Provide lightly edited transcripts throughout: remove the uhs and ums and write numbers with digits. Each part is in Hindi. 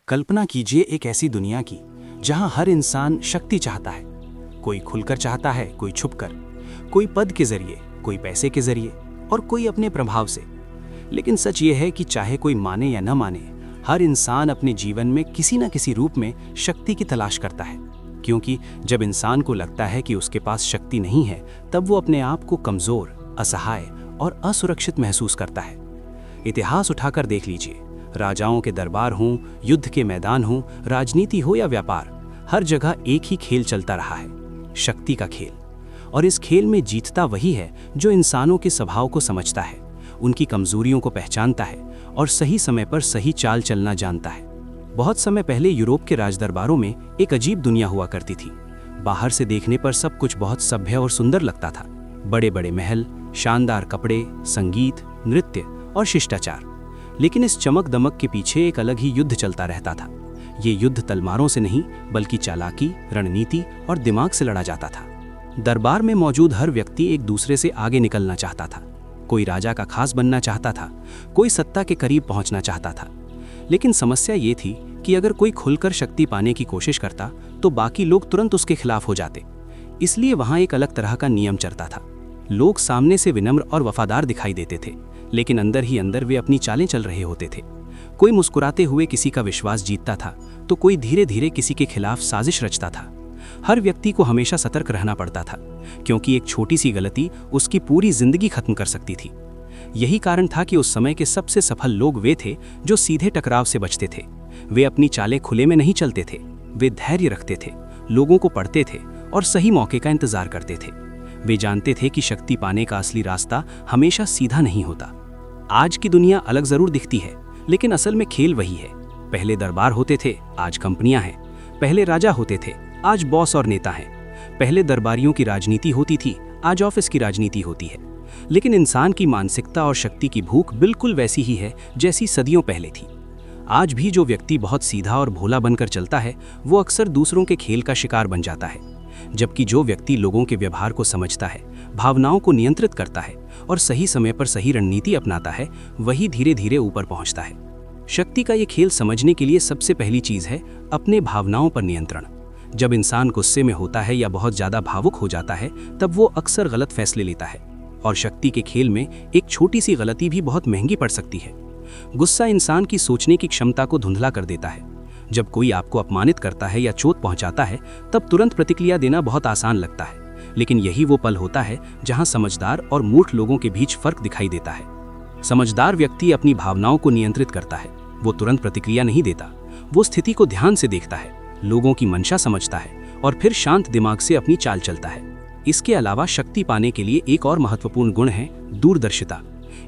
कल्पना कीजिए एक ऐसी दुनिया की जहां हर इंसान शक्ति चाहता है। कोई खुलकर चाहता है, कोई छुपकर, कोई पद के जरिए, कोई पैसे के जरिए और कोई अपने प्रभाव से। लेकिन सच ये है कि चाहे कोई माने या न माने, हर इंसान अपने जीवन में किसी न किसी रूप में शक्ति की तलाश करता है। क्योंकि जब इंसान को लगता है कि उसके पास शक्ति नहीं है, तब वो अपने आप को कमजोर, असहाय और असुरक्षित महसूस करता है। इतिहास उठाकर देख लीजिए, राजाओं के दरबार हों, युद्ध के मैदान हों, राजनीति हो या व्यापार, हर जगह एक ही खेल चलता रहा है, शक्ति का खेल। और इस खेल में जीतता वही है जो इंसानों के स्वभाव को समझता है, उनकी कमजोरियों को पहचानता है और सही समय पर सही चाल चलना जानता है। बहुत समय पहले यूरोप के राजदरबारों में एक अजीब दुनिया हुआ करती थी। बाहर से देखने पर सब कुछ बहुत सभ्य और सुंदर लगता था। बड़े बड़े महल, शानदार कपड़े, संगीत, नृत्य और शिष्टाचार। लेकिन इस चमक दमक के पीछे एक अलग ही युद्ध चलता रहता था। ये युद्ध तलवारों से नहीं, बल्कि चालाकी, रणनीति और दिमाग से लड़ा जाता था। दरबार में मौजूद हर व्यक्ति एक दूसरे से आगे निकलना चाहता था। कोई राजा का खास बनना चाहता था, कोई सत्ता के करीब पहुंचना चाहता था। लेकिन समस्या ये थी कि अगर कोई खुलकर शक्ति पाने की कोशिश करता तो बाकी लोग तुरंत उसके खिलाफ हो जाते। इसलिए वहां एक अलग तरह का नियम चलता था। लोग सामने से विनम्र और वफादार दिखाई देते थे, लेकिन अंदर ही अंदर वे अपनी चालें चल रहे होते थे। कोई मुस्कुराते हुए किसी का विश्वास जीतता था, तो कोई धीरे धीरे किसी के खिलाफ साजिश रचता था। हर व्यक्ति को हमेशा सतर्क रहना पड़ता था, क्योंकि एक छोटी सी गलती उसकी पूरी जिंदगी खत्म कर सकती थी। यही कारण था कि उस समय के सबसे सफल लोग वे थे जो सीधे टकराव से बचते थे। वे अपनी चालें खुले में नहीं चलते थे, वे धैर्य रखते थे, लोगों को पढ़ते थे और सही मौके का इंतजार करते थे। वे जानते थे कि शक्ति पाने का असली रास्ता हमेशा सीधा नहीं होता। आज की दुनिया अलग जरूर दिखती है, लेकिन असल में खेल वही है। पहले दरबार होते थे, आज कंपनियां हैं। पहले राजा होते थे, आज बॉस और नेता हैं। पहले दरबारियों की राजनीति होती थी, आज ऑफिस की राजनीति होती है। लेकिन इंसान की मानसिकता और शक्ति की भूख बिल्कुल वैसी ही है जैसी सदियों पहले थी। आज भी जो व्यक्ति बहुत सीधा और भोला बनकर चलता है, वो अक्सर दूसरों के खेल का शिकार बन जाता है। जबकि जो व्यक्ति लोगों के व्यवहार को समझता है, भावनाओं को नियंत्रित करता है और सही समय पर सही रणनीति अपनाता है, वही धीरे धीरे ऊपर पहुंचता है। शक्ति का ये खेल समझने के लिए सबसे पहली चीज है अपने भावनाओं पर नियंत्रण। जब इंसान गुस्से में होता है या बहुत ज्यादा भावुक हो जाता है, तब वो अक्सर गलत फैसले लेता है। और शक्ति के खेल में एक छोटी सी गलती भी बहुत महंगी पड़ सकती है। गुस्सा इंसान की सोचने की क्षमता को धुंधला कर देता है। जब कोई आपको अपमानित करता है या चोट पहुंचाता है, तब तुरंत प्रतिक्रिया देना बहुत आसान लगता है। लेकिन यही वो पल होता है जहां समझदार और मूर्ख लोगों के बीच फर्क दिखाई देता है। समझदार व्यक्ति अपनी भावनाओं को नियंत्रित करता है। वो तुरंत प्रतिक्रिया नहीं देता, वो स्थिति को ध्यान से देखता है, लोगों की मंशा समझता है और फिर शांत दिमाग से अपनी चाल चलता है। इसके अलावा शक्ति पाने के लिए एक और महत्वपूर्ण गुण है दूरदर्शिता।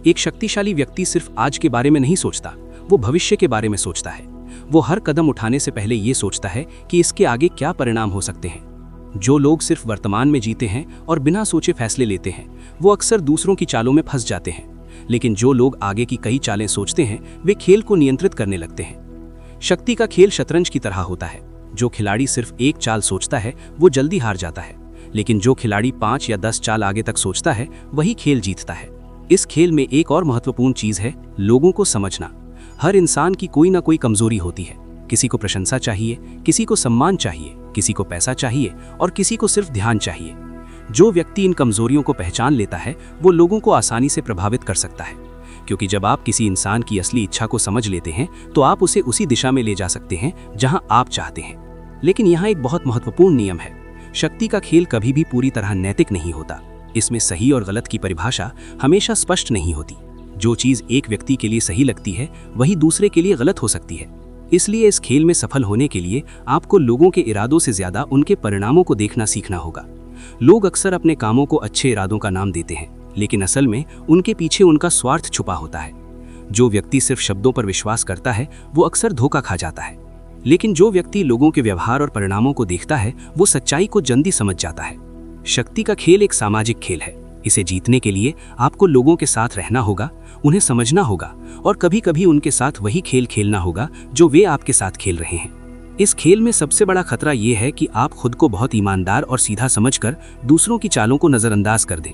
एक शक्तिशाली व्यक्ति सिर्फ आज के बारे में नहीं सोचता, वो भविष्य के बारे में सोचता है। वो हर कदम उठाने से पहले ये सोचता है कि इसके आगे क्या परिणाम हो सकते हैं। जो लोग सिर्फ वर्तमान में जीते हैं और बिना सोचे फैसले लेते हैं, वो अक्सर दूसरों की चालों में फंस जाते हैं। लेकिन जो लोग आगे की कई चालें सोचते हैं, वे खेल को नियंत्रित करने लगते हैं। शक्ति का खेल शतरंज की तरह होता है। जो खिलाड़ी सिर्फ एक चाल सोचता है, वो जल्दी हार जाता है। लेकिन जो खिलाड़ी 5 या 10 चाल आगे तक सोचता है, वही खेल जीतता है। इस खेल में एक और महत्वपूर्ण चीज है लोगों को समझना। हर इंसान की कोई ना कोई कमजोरी होती है। किसी को प्रशंसा चाहिए, किसी को सम्मान चाहिए, किसी को पैसा चाहिए और किसी को सिर्फ ध्यान चाहिए। जो व्यक्ति इन कमजोरियों को पहचान लेता है, वो लोगों को आसानी से प्रभावित कर सकता है। क्योंकि जब आप किसी इंसान की असली इच्छा को समझ लेते हैं, तो आप उसे उसी दिशा में ले जा सकते हैं जहां आप चाहते हैं। लेकिन यहाँ एक बहुत महत्वपूर्ण नियम है। शक्ति का खेल कभी भी पूरी तरह नैतिक नहीं होता। इसमें सही और गलत की परिभाषा हमेशा स्पष्ट नहीं होती। जो चीज एक व्यक्ति के लिए सही लगती है, वही दूसरे के लिए गलत हो सकती है। इसलिए इस खेल में सफल होने के लिए आपको लोगों के इरादों से ज्यादा उनके परिणामों को देखना सीखना होगा। लोग अक्सर अपने कामों को अच्छे इरादों का नाम देते हैं, लेकिन असल में उनके पीछे उनका स्वार्थ छुपा होता है। जो व्यक्ति सिर्फ शब्दों पर विश्वास करता है, वो अक्सर धोखा खा जाता है। लेकिन जो व्यक्ति लोगों के व्यवहार और परिणामों को देखता है, वो सच्चाई को जल्दी समझ जाता है। शक्ति का खेल एक सामाजिक खेल है। इसे जीतने के लिए आपको लोगों के साथ रहना होगा, उन्हें समझना होगा और कभी कभी उनके साथ वही खेल खेलना होगा जो वे आपके साथ खेल रहे हैं। इस खेल में सबसे बड़ा खतरा यह है कि आप खुद को बहुत ईमानदार और सीधा समझकर दूसरों की चालों को नजरअंदाज कर दें।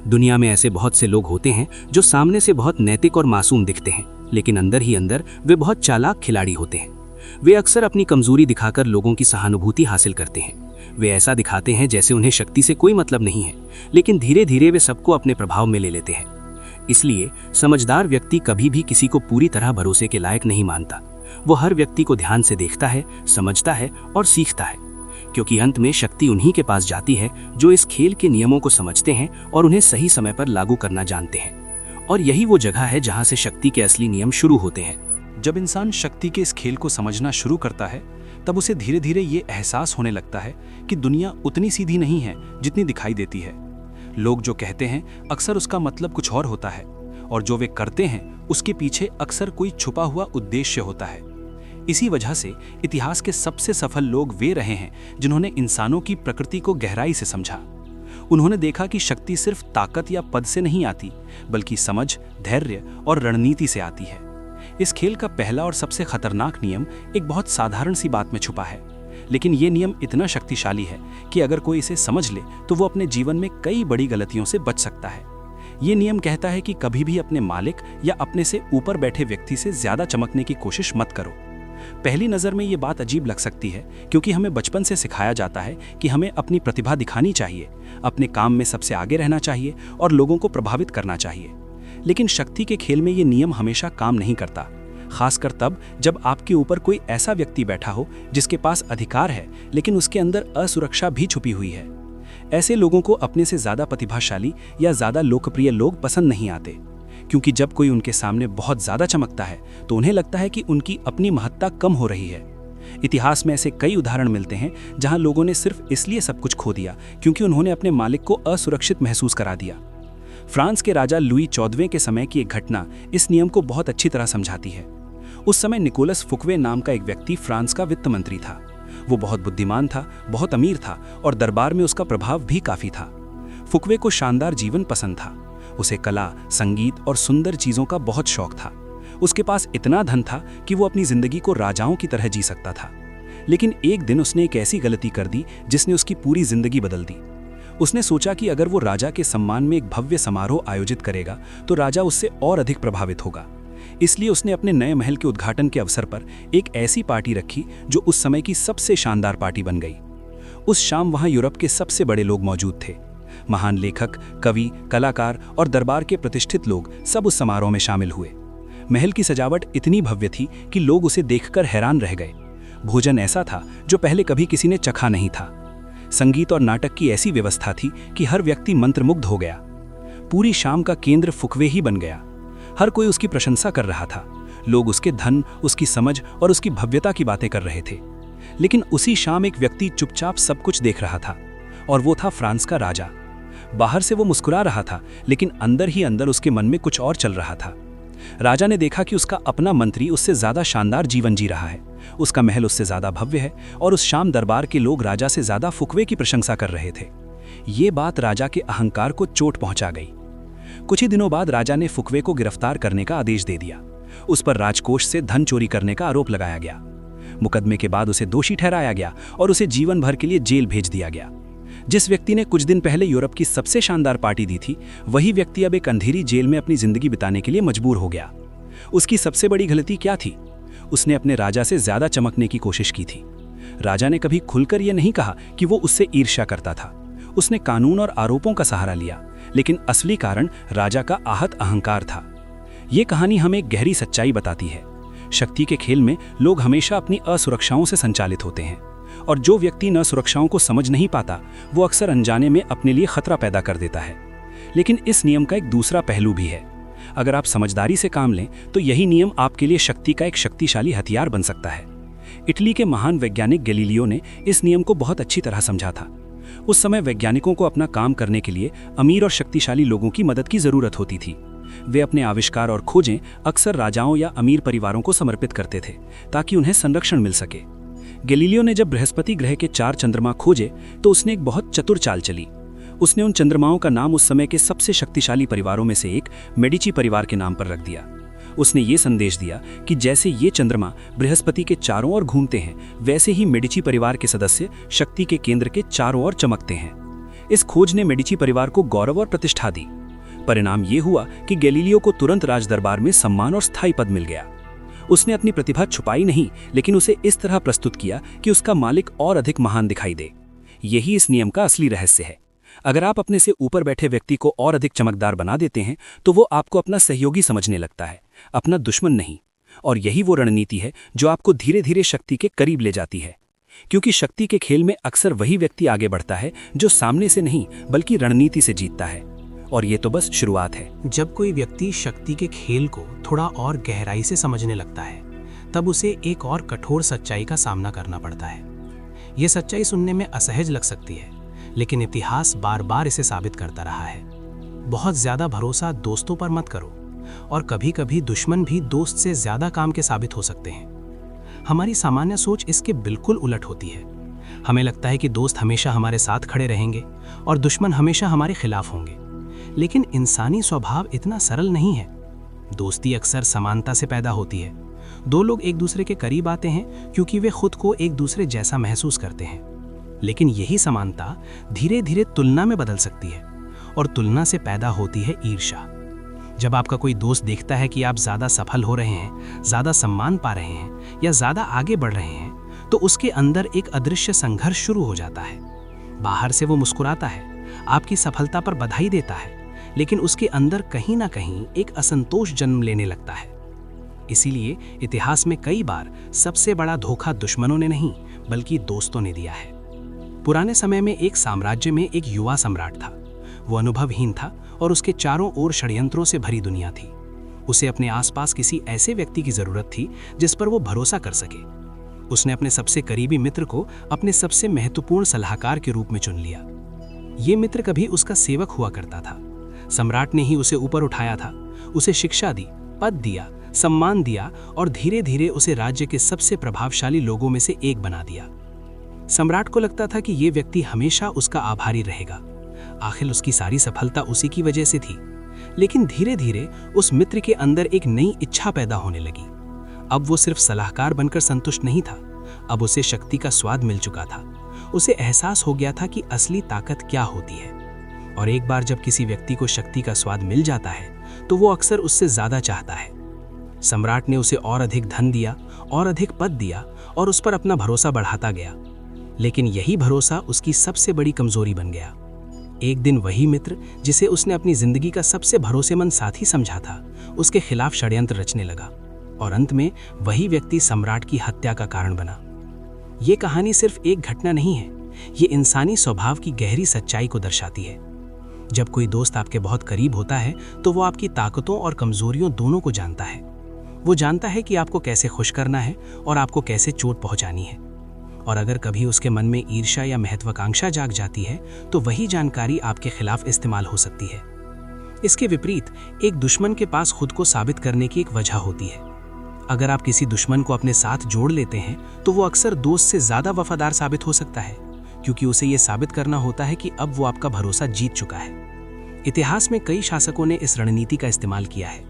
दुनिया में ऐसे बहुत से लोग होते हैं जो सामने से बहुत नैतिक और मासूम दिखते हैं, लेकिन अंदर ही अंदर वे बहुत चालाक खिलाड़ी होते हैं। वे अक्सर अपनी कमजोरी दिखाकर लोगों की सहानुभूति हासिल करते हैं। वे ऐसा दिखाते हैं जैसे उन्हें शक्ति से कोई मतलब नहीं है, लेकिन धीरे धीरे वे सबको अपने प्रभाव में ले लेते हैं। इसलिए समझदार व्यक्ति कभी भी किसी को पूरी तरह भरोसे के लायक नहीं मानता। वो हर व्यक्ति को ध्यान से देखता है, समझता है और सीखता है, क्योंकि अंत में शक्ति उन्हीं के पास जाती है जो इस खेल के नियमों को समझते हैं और उन्हें सही समय पर लागू करना जानते हैं। और यही वो जगह है जहां से शक्ति के असली नियम शुरू होते हैं। जब इंसान शक्ति के इस खेल को समझना शुरू करता है, तब उसे धीरे धीरे ये एहसास होने लगता है कि दुनिया उतनी सीधी नहीं है जितनी दिखाई देती है। लोग जो कहते हैं अक्सर उसका मतलब कुछ और होता है, और जो वे करते हैं उसके पीछे अक्सर कोई छुपा हुआ उद्देश्य होता है। इसी वजह से इतिहास के सबसे सफल लोग वे रहे हैं जिन्होंने इंसानों की प्रकृति को गहराई से समझा। उन्होंने देखा कि शक्ति सिर्फ ताकत या पद से नहीं आती, बल्कि समझ, धैर्य और रणनीति से आती है। इस खेल का पहला और सबसे खतरनाक नियम एक बहुत साधारण सी बात में छुपा है, लेकिन ये नियम इतना शक्तिशाली है कि अगर कोई इसे समझ ले तो वो अपने जीवन में कई बड़ी गलतियों से बच सकता है। ये नियम कहता है कि कभी भी अपने मालिक या अपने से ऊपर बैठे व्यक्ति से ज्यादा चमकने की कोशिश मत करो। पहली नज़र में ये बात अजीब लग सकती है, क्योंकि हमें बचपन से सिखाया जाता है कि हमें अपनी प्रतिभा दिखानी चाहिए, अपने काम में सबसे आगे रहना चाहिए और लोगों को प्रभावित करना चाहिए। लेकिन शक्ति के खेल में ये नियम हमेशा काम नहीं करता, खासकर तब जब आपके ऊपर कोई ऐसा व्यक्ति बैठा हो जिसके पास अधिकार है लेकिन उसके अंदर असुरक्षा भी छुपी हुई है। ऐसे लोगों को अपने से ज़्यादा प्रतिभाशाली या ज़्यादा लोकप्रिय लोग पसंद नहीं आते, क्योंकि जब कोई उनके सामने बहुत ज़्यादा चमकता है तो उन्हें लगता है कि उनकी अपनी महत्ता कम हो रही है। इतिहास में ऐसे कई उदाहरण मिलते हैं जहां लोगों ने सिर्फ इसलिए सब कुछ खो दिया क्योंकि उन्होंने अपने मालिक को असुरक्षित महसूस करा दिया। फ्रांस के राजा लुई 14वें के समय की एक घटना इस नियम को बहुत अच्छी तरह समझाती है। उस समय निकोलस फुकवे नाम का एक व्यक्ति फ्रांस का वित्त मंत्री था। वो बहुत बुद्धिमान था, बहुत अमीर था और दरबार में उसका प्रभाव भी काफी था। फुकवे को शानदार जीवन पसंद था। उसे कला, संगीत और सुंदर चीजों का बहुत शौक था। उसके पास इतना धन था कि वो अपनी जिंदगी को राजाओं की तरह जी सकता था। लेकिन एक दिन उसने एक ऐसी गलती कर दी जिसने उसकी पूरी जिंदगी बदल दी। उसने सोचा कि अगर वो राजा के सम्मान में एक भव्य समारोह आयोजित करेगा तो राजा उससे और अधिक प्रभावित होगा। इसलिए उसने अपने नए महल के उद्घाटन के अवसर पर एक ऐसी पार्टी रखी जो उस समय की सबसे शानदार पार्टी बन गई। उस शाम वहां यूरोप के सबसे बड़े लोग मौजूद थे। महान लेखक, कवि, कलाकार और दरबार के प्रतिष्ठित लोग सब उस समारोह में शामिल हुए। महल की सजावट इतनी भव्य थी कि लोग उसे देखकर हैरान रह गए। भोजन ऐसा था जो पहले कभी किसी ने चखा नहीं था। संगीत और नाटक की ऐसी व्यवस्था थी कि हर व्यक्ति मंत्रमुग्ध हो गया। पूरी शाम का केंद्र फुकवे ही बन गया। हर कोई उसकी प्रशंसा कर रहा था। लोग उसके धन, उसकी समझ और उसकी भव्यता की बातें कर रहे थे। लेकिन उसी शाम एक व्यक्ति चुपचाप सब कुछ देख रहा था, और वो था फ्रांस का राजा। बाहर से वो मुस्कुरा रहा था, लेकिन अंदर ही अंदर उसके मन में कुछ और चल रहा था। राजा ने देखा कि उसका अपना मंत्री उससे ज्यादा शानदार जीवन जी रहा है, उसका महल उससे ज्यादा भव्य है, और उस शाम दरबार के लोग राजा से ज्यादा फुकवे की प्रशंसा कर रहे थे। ये बात राजा के अहंकार को चोट पहुंचा गई। कुछ ही दिनों बाद राजा ने फुकवे को गिरफ्तार करने का आदेश दे दिया। उस पर राजकोष से धन चोरी करने का आरोप लगाया गया। मुकदमे के बाद उसे दोषी ठहराया गया और उसे जीवन भर के लिए जेल भेज दिया गया। जिस व्यक्ति ने कुछ दिन पहले यूरोप की सबसे शानदार पार्टी दी थी, वही व्यक्ति अब एक अंधेरी जेल में अपनी जिंदगी बिताने के लिए मजबूर हो गया। उसकी सबसे बड़ी गलती क्या थी? उसने अपने राजा से ज्यादा चमकने की कोशिश की थी। राजा ने कभी खुलकर यह नहीं कहा कि वो उससे ईर्ष्या करता था। उसने कानून और आरोपों का सहारा लिया, लेकिन असली कारण राजा का आहत अहंकार था। ये कहानी हमें एक गहरी सच्चाई बताती है। शक्ति के खेल में लोग हमेशा अपनी असुरक्षाओं से संचालित होते हैं, और जो व्यक्ति न सुरक्षाओं को समझ नहीं पाता, वो अक्सर अनजाने में अपने लिए खतरा पैदा कर देता है। लेकिन इस नियम का एक दूसरा पहलू भी है। अगर आप समझदारी से काम लें तो यही नियम आपके लिए शक्ति का एक शक्तिशाली हथियार बन सकता है। इटली के महान वैज्ञानिक गैलीलियो ने इस नियम को बहुत अच्छी तरह समझा था। उस समय वैज्ञानिकों को अपना काम करने के लिए अमीर और शक्तिशाली लोगों की मदद की जरूरत होती थी। वे अपने आविष्कार और खोजें अक्सर राजाओं या अमीर परिवारों को समर्पित करते थे, ताकि उन्हें संरक्षण मिल सके। गैलीलियो ने जब बृहस्पति ग्रह के 4 चंद्रमा खोजे तो उसने एक बहुत चतुर चाल चली। उसने उन चंद्रमाओं का नाम उस समय के सबसे शक्तिशाली परिवारों में से एक मेडिची परिवार के नाम पर रख दिया। उसने ये संदेश दिया कि जैसे ये चंद्रमा बृहस्पति के चारों ओर घूमते हैं, वैसे ही मेडिची परिवार के सदस्य शक्ति के केंद्र के चारों ओर चमकते हैं। इस खोज ने मेडिची परिवार को गौरव और प्रतिष्ठा दी। परिणाम ये हुआ कि गैलीलियो को तुरंत राज दरबार में सम्मान और स्थायी पद मिल गया। उसने अपनी प्रतिभा छुपाई नहीं, लेकिन उसे इस तरह प्रस्तुत किया कि उसका मालिक और अधिक महान दिखाई दे। यही इस नियम का असली रहस्य है। अगर आप अपने से ऊपर बैठे व्यक्ति को और अधिक चमकदार बना देते हैं तो वो आपको अपना सहयोगी समझने लगता है, अपना दुश्मन नहीं। और यही वो रणनीति है जो आपको धीरे धीरे शक्ति के करीब ले जाती है, क्योंकि शक्ति के खेल में अक्सर वही व्यक्ति आगे बढ़ता है जो सामने से नहीं बल्कि रणनीति से जीतता है। और ये तो बस शुरुआत है। जब कोई व्यक्ति शक्ति के खेल को थोड़ा और गहराई से समझने लगता है, तब उसे एक और कठोर सच्चाई का सामना करना पड़ता है। ये सच्चाई सुनने में असहज लग सकती है, लेकिन इतिहास बार बार इसे साबित करता रहा है। बहुत ज्यादा भरोसा दोस्तों पर मत करो, और कभी कभी दुश्मन भी दोस्त से ज्यादा काम के साबित हो सकते हैं। हमारी सामान्य सोच इसके बिल्कुल उलट होती है। हमें लगता है कि दोस्त हमेशा हमारे साथ खड़े रहेंगे और दुश्मन हमेशा हमारे खिलाफ होंगे, लेकिन इंसानी स्वभाव इतना सरल नहीं है। दोस्ती अक्सर समानता से पैदा होती है। दो लोग एक दूसरे के करीब आते हैं क्योंकि वे खुद को एक दूसरे जैसा महसूस करते हैं, लेकिन यही समानता धीरे धीरे तुलना में बदल सकती है, और तुलना से पैदा होती है ईर्ष्या। जब आपका कोई दोस्त देखता है कि आप ज्यादा सफल हो रहे हैं, ज्यादा सम्मान पा रहे हैं या ज्यादा आगे बढ़ रहे हैं, तो उसके अंदर एक अदृश्य संघर्ष शुरू हो जाता है। बाहर से वो मुस्कुराता है, आपकी सफलता पर बधाई देता है, लेकिन उसके अंदर कहीं ना कहीं एक असंतोष जन्म लेने लगता है। इसीलिए इतिहास में कई बार सबसे बड़ा धोखा दुश्मनों ने नहीं बल्कि दोस्तों ने दिया है। पुराने समय में एक साम्राज्य में एक युवा सम्राट था। वो अनुभवहीन था और उसके चारों ओर षड्यंत्रों से भरी दुनिया थी। उसे अपने आसपास किसी ऐसे व्यक्ति की जरूरत थी जिस पर वो भरोसा कर सके। उसने अपने सबसे करीबी मित्र को अपने सबसे महत्वपूर्ण सलाहकार के रूप में चुन लिया। ये मित्र कभी उसका सेवक हुआ करता था। सम्राट ने ही उसे ऊपर उठाया था, उसे शिक्षा दी, पद दिया, सम्मान दिया और धीरे धीरे उसे राज्य के सबसे प्रभावशाली लोगों में से एक बना दिया। सम्राट को लगता था कि ये व्यक्ति हमेशा उसका आभारी रहेगा। आखिर उसकी सारी सफलता उसी की वजह से थी। लेकिन धीरे धीरे उस मित्र के अंदर एक नई इच्छा पैदा होने लगी। अब वो सिर्फ सलाहकार बनकर संतुष्ट नहीं था, अब उसे शक्ति का स्वाद मिल चुका था। उसे एहसास हो गया था कि असली ताकत क्या होती है। और एक बार जब किसी व्यक्ति को शक्ति का स्वाद मिल जाता है तो वो अक्सर उससे ज्यादा चाहता है। सम्राट ने उसे और अधिक धन दिया और अधिक पद दिया और उस पर अपना भरोसा बढ़ाता गया। लेकिन यही भरोसा उसकी सबसे बड़ी कमजोरी बन गया। एक दिन वही मित्र जिसे उसने अपनी जिंदगी का सबसे भरोसेमंद साथी समझा था, उसके खिलाफ षड्यंत्र रचने लगा, और अंत में वही व्यक्ति सम्राट की हत्या का कारण बना। ये कहानी सिर्फ एक घटना नहीं है, ये इंसानी स्वभाव की गहरी सच्चाई को दर्शाती है। जब कोई दोस्त आपके बहुत करीब होता है तो वो आपकी ताकतों और कमजोरियों दोनों को जानता है। वो जानता है कि आपको कैसे खुश करना है और आपको कैसे चोट पहुंचानी है। और अगर कभी उसके मन में ईर्ष्या या महत्वाकांक्षा जाग जाती है तो वही जानकारी आपके खिलाफ इस्तेमाल हो सकती है। इसके विपरीत एक दुश्मन के पास खुद को साबित करने की एक वजह होती है। अगर आप किसी दुश्मन को अपने साथ जोड़ लेते हैं तो वो अक्सर दोस्त से ज्यादा वफादार साबित हो सकता है, क्योंकि उसे ये साबित करना होता है कि अब वो आपका भरोसा जीत चुका है। इतिहास में कई शासकों ने इस रणनीति का इस्तेमाल किया है।